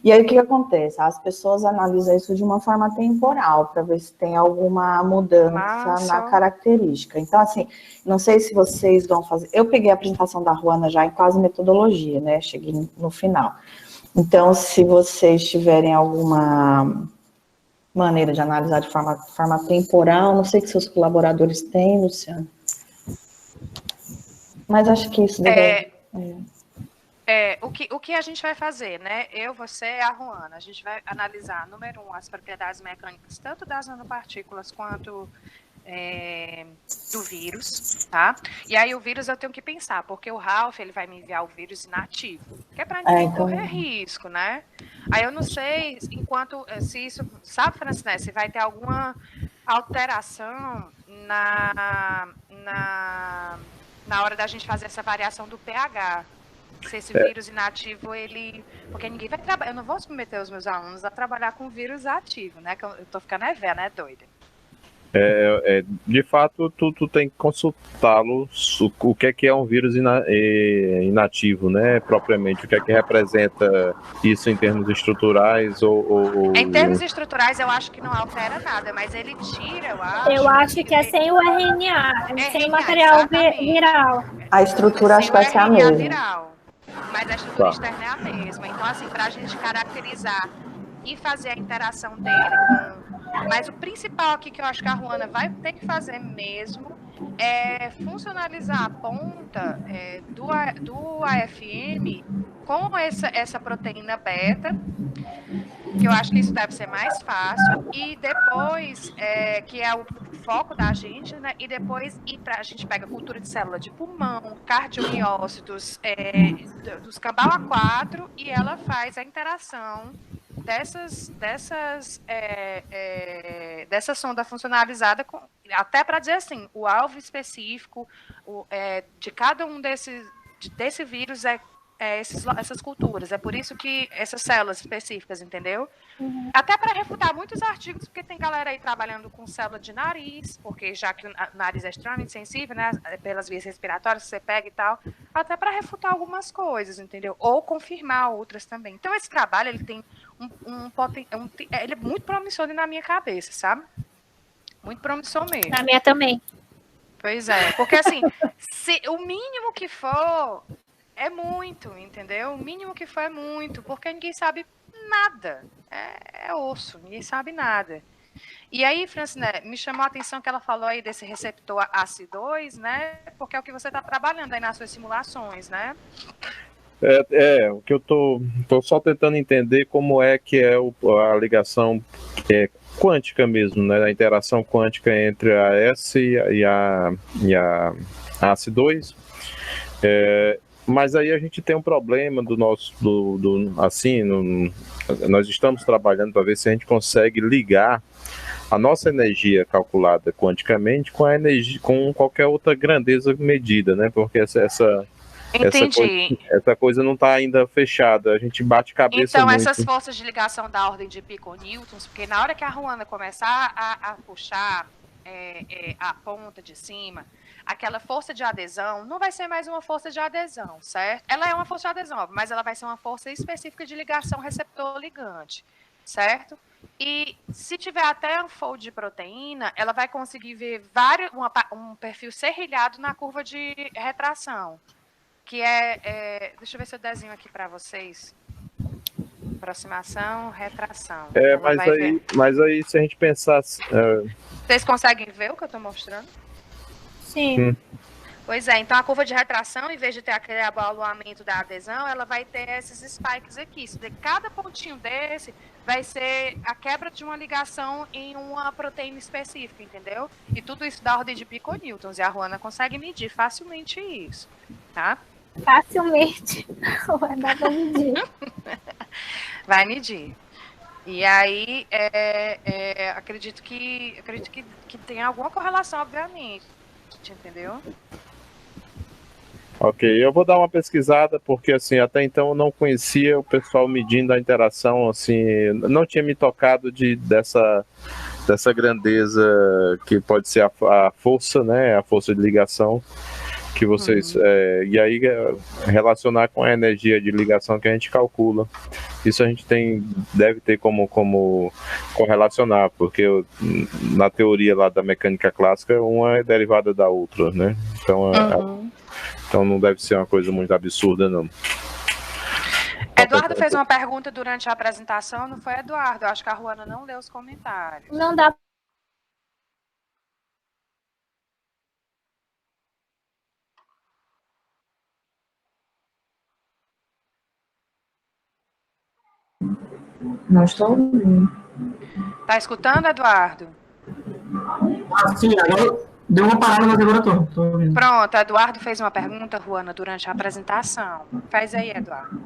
E aí, o que acontece? As pessoas analisam isso de uma forma temporal, para ver se tem alguma mudança na característica. Então, assim, não sei se vocês vão fazer... Eu peguei a apresentação da Ruana já em quase metodologia, né? Cheguei no final. Então, se vocês tiverem alguma maneira de analisar de forma temporal, não sei que seus colaboradores têm, Luciano. Mas acho que isso deve...
O que a gente vai fazer, né? Eu, você e a Ruana, a gente vai analisar, número 1, as propriedades mecânicas, tanto das nanopartículas quanto do vírus, tá? E aí o vírus eu tenho que pensar, porque o Ralph, ele vai me enviar o vírus inativo, que é para ninguém correr risco, né? Aí eu não sei se isso, sabe, Francine, se vai ter alguma alteração na hora da gente fazer essa variação do pH. Se esse vírus inativo, ele... Porque ninguém vai trabalhar... Eu não vou submeter os meus alunos a trabalhar com vírus ativo, né? Que eu tô ficando velha, né, doida?
De fato, tu tem que consultá-los o que é um vírus inativo, né? Propriamente, o que é que representa isso em termos estruturais ou...
Em termos estruturais, eu acho que não altera nada, mas ele tira,
eu acho que é sem o RNA, sem o material viral.
A estrutura acho que vai ser a mesma.
Viral, mas a estrutura externa é a mesma. Então, assim, para a gente caracterizar e fazer a interação dele com... Mas o principal aqui que eu acho que a Ruana vai ter que fazer mesmo é funcionalizar a ponta do AFM com essa proteína beta, que eu acho que isso deve ser mais fácil, e depois, que é o foco da gente, né? E depois a gente pega cultura de célula de pulmão, cardiomiócitos, dos Cambala 4, e ela faz a interação dessa sonda funcionalizada, até para dizer assim, o alvo específico de cada um desse vírus essas culturas. É por isso que essas células específicas, entendeu? Uhum. Até para refutar muitos artigos, porque tem galera aí trabalhando com célula de nariz, porque já que o nariz é extremamente sensível, né, pelas vias respiratórias que você pega e tal, até para refutar algumas coisas, entendeu? Ou confirmar outras também. Então, esse trabalho, ele tem ele é muito promissor na minha cabeça, sabe? Muito promissor mesmo.
Na minha também.
Pois é, porque assim, o mínimo que for é muito, entendeu? O mínimo que for é muito, porque ninguém sabe nada. É osso, ninguém sabe nada. E aí, Francine, me chamou a atenção que ela falou aí desse receptor AC2, né? Porque é o que você está trabalhando aí nas suas simulações, né?
O que eu tô só tentando entender como é que é a ligação quântica mesmo, né? A interação quântica entre a S e a AC2. Mas aí a gente tem um problema nós estamos trabalhando para ver se a gente consegue ligar a nossa energia calculada quanticamente com a energia, com qualquer outra grandeza medida, né? Porque essa coisa não está ainda fechada, a gente bate cabeça
Então,
muito.
essas forças de ligação da ordem de piconewtons, porque na hora que a Ruana começar a puxar a ponta de cima, aquela força de adesão não vai ser mais uma força de adesão, certo? Ela é uma força de adesão, mas ela vai ser uma força específica de ligação receptor-ligante, certo? E se tiver até um fold de proteína, ela vai conseguir ver um perfil serrilhado na curva de retração, que deixa eu ver se eu desenho aqui para vocês. Aproximação, retração.
Mas aí se a gente pensar...
Vocês conseguem ver o que eu estou mostrando?
Sim.
Pois é, então a curva de retração, em vez de ter aquele abaloamento da adesão, ela vai ter esses spikes aqui. Cada pontinho desse vai ser a quebra de uma ligação em uma proteína específica, entendeu? E tudo isso dá ordem de piconewtons, e a Ruana consegue medir facilmente isso, tá?
Facilmente. Vai dar pra medir.
Vai medir. E aí, acredito que tem alguma correlação, obviamente, entendeu?
Ok, eu vou dar uma pesquisada, porque assim, até então eu não conhecia o pessoal medindo a interação, assim, não tinha me tocado dessa grandeza que pode ser a força, né, a força de ligação que vocês e aí relacionar com a energia de ligação que a gente calcula. Isso a gente deve ter como correlacionar, porque na teoria lá da mecânica clássica, uma é derivada da outra, né? Então, então não deve ser uma coisa muito absurda, não.
Eduardo fez uma pergunta durante a apresentação, não foi, Eduardo? Eu acho que a Ruana não leu os comentários.
Não dá.
Não estou ouvindo.
Tá escutando, Eduardo?
Sim, agora deu uma parada, mas agora tô ouvindo.
Pronto, Eduardo fez uma pergunta, Ruana, durante a apresentação. Faz aí, Eduardo.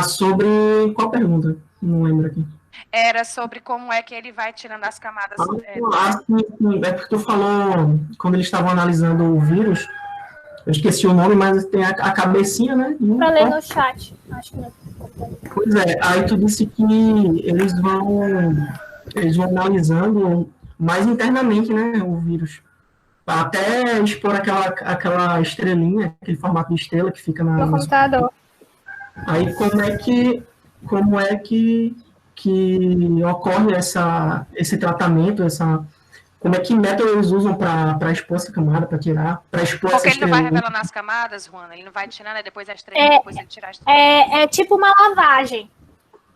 Sobre qual pergunta? Não lembro aqui.
Era sobre como é que ele vai tirando as camadas.
Sim. É porque tu falou, quando eles estavam analisando o vírus, eu esqueci o nome, mas tem a cabecinha, né?
Para ler no chat. Acho que não.
Pois é, aí tu disse que eles vão analisando mais internamente, né, o vírus. Até expor aquela estrelinha, aquele formato de estrela que fica
No computador.
Aí como é que ocorre esse tratamento, como é que método eles usam para expor essa camada, para tirar, para expor essa
Porque ele não vai
estrelinha?
revelando as camadas, Ruana, ele não vai tirando, né? Depois a estrelinha, depois ele tira a estrelinha.
É tipo uma lavagem.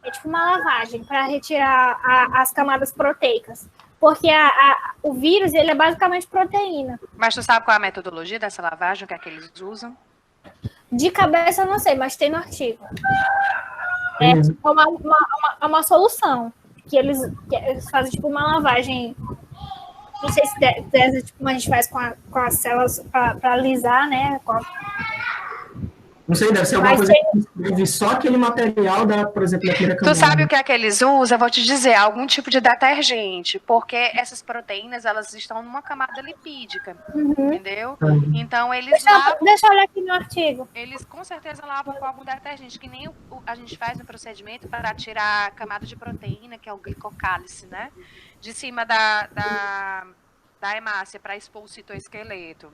É tipo uma lavagem para retirar as camadas proteicas. Porque o vírus, ele é basicamente proteína.
Mas tu sabe qual é a metodologia dessa lavagem, o que é que eles usam?
De cabeça eu não sei, mas tem no artigo.
Beleza.
É uma solução. Que eles fazem tipo uma lavagem. Não sei se deve, tipo, a gente faz com as células para alisar, né?
Não sei, deve ser alguma coisa que escreve só aquele material, por exemplo, da primeira camada.
Tu sabe o que é que eles usam? Eu vou te dizer, algum tipo de detergente, porque essas proteínas, elas estão numa camada lipídica, entendeu? Então, eles lavam...
Deixa eu olhar aqui no artigo.
Eles com certeza lavam com algum detergente, que nem a gente faz no procedimento para tirar a camada de proteína, que é o glicocálice, né? De cima da hemácia, para expor o citoesqueleto.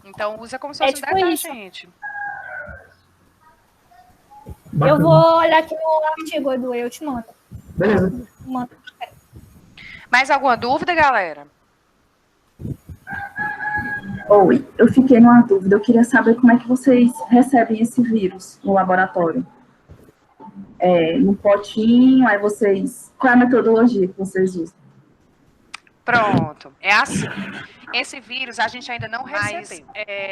Então, usa como se fosse um
tipo
detergente.
Bacana.
Eu vou olhar aqui no artigo, Edu, eu te mando.
Beleza.
Mando.
Mais alguma dúvida, galera?
Oi, eu fiquei numa dúvida. Eu queria saber como é que vocês recebem esse vírus no laboratório. No potinho, aí vocês... Qual é a metodologia que vocês usam?
Pronto, é assim. Esse vírus a gente ainda não recebeu.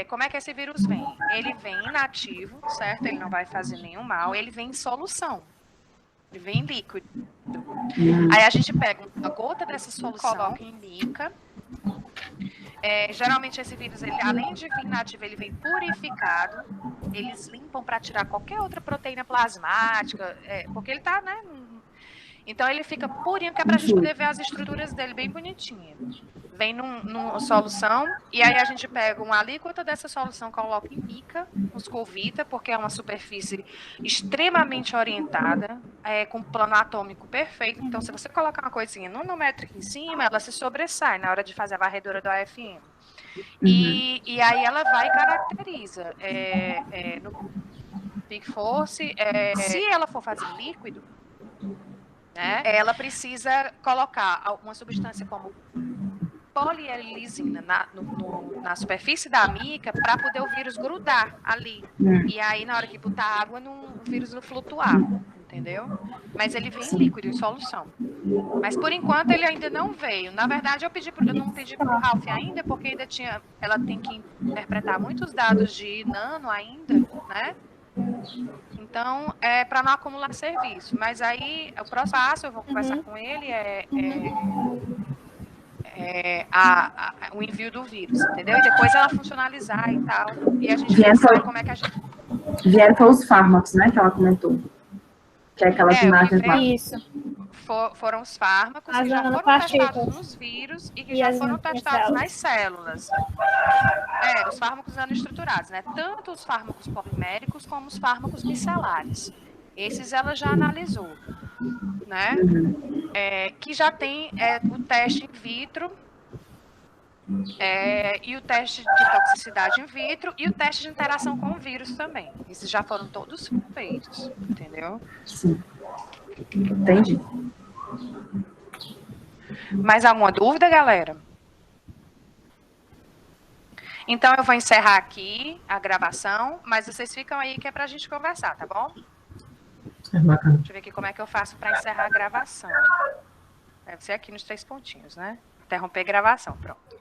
Como é que esse vírus vem? Ele vem inativo, certo? Ele não vai fazer nenhum mal. Ele vem em solução. Ele vem em líquido. Aí a gente pega uma gota dessa solução, coloca em mica. Geralmente esse vírus, ele, além de vir inativo, ele vem purificado. Eles limpam para tirar qualquer outra proteína plasmática, porque ele está, né? Então ele fica purinho, que é para a gente poder ver as estruturas dele bem bonitinhas. Vem numa solução, e aí a gente pega uma alíquota dessa solução, coloca em mica, moscovita, porque é uma superfície extremamente orientada, com plano atômico perfeito. Então, se você colocar uma coisinha nanométrica em cima, ela se sobressai na hora de fazer a varredura do AFM. E aí ela vai e caracteriza. No Big Force, se ela for fazer líquido, né, ela precisa colocar uma substância como polielisina na superfície da mica para poder o vírus grudar ali. E aí, na hora que botar água, o vírus não flutuar, entendeu? Mas ele vem em líquido, em solução. Mas, por enquanto, ele ainda não veio. Na verdade, eu não pedi para o Ralph ainda, porque ela tem que interpretar muitos dados de nano ainda, né? Então, para não acumular serviço. Mas aí, o próximo passo, eu vou conversar com ele, o envio do vírus, entendeu? E depois ela funcionalizar e tal. E a gente vai saber como é que a gente...
Vieram para os fármacos, né, que ela comentou. Que é aquelas imagens lá.
Isso.
Foram os fármacos que já foram testados nos vírus e que já foram testados nas células. Os fármacos nanoestruturados, né? Tanto os fármacos poliméricos como os fármacos micelares. Esses ela já analisou, né? Que já tem o teste in vitro E o teste de toxicidade in vitro e o teste de interação com o vírus também. Esses já foram todos feitos, entendeu?
Sim. Entendi.
Mais alguma dúvida, galera? Então, eu vou encerrar aqui a gravação, mas vocês ficam aí que é pra gente conversar, tá bom?
É bacana.
Deixa eu ver aqui como é que eu faço para encerrar a gravação. Deve ser aqui nos 3 pontinhos, né? Interromper gravação, pronto.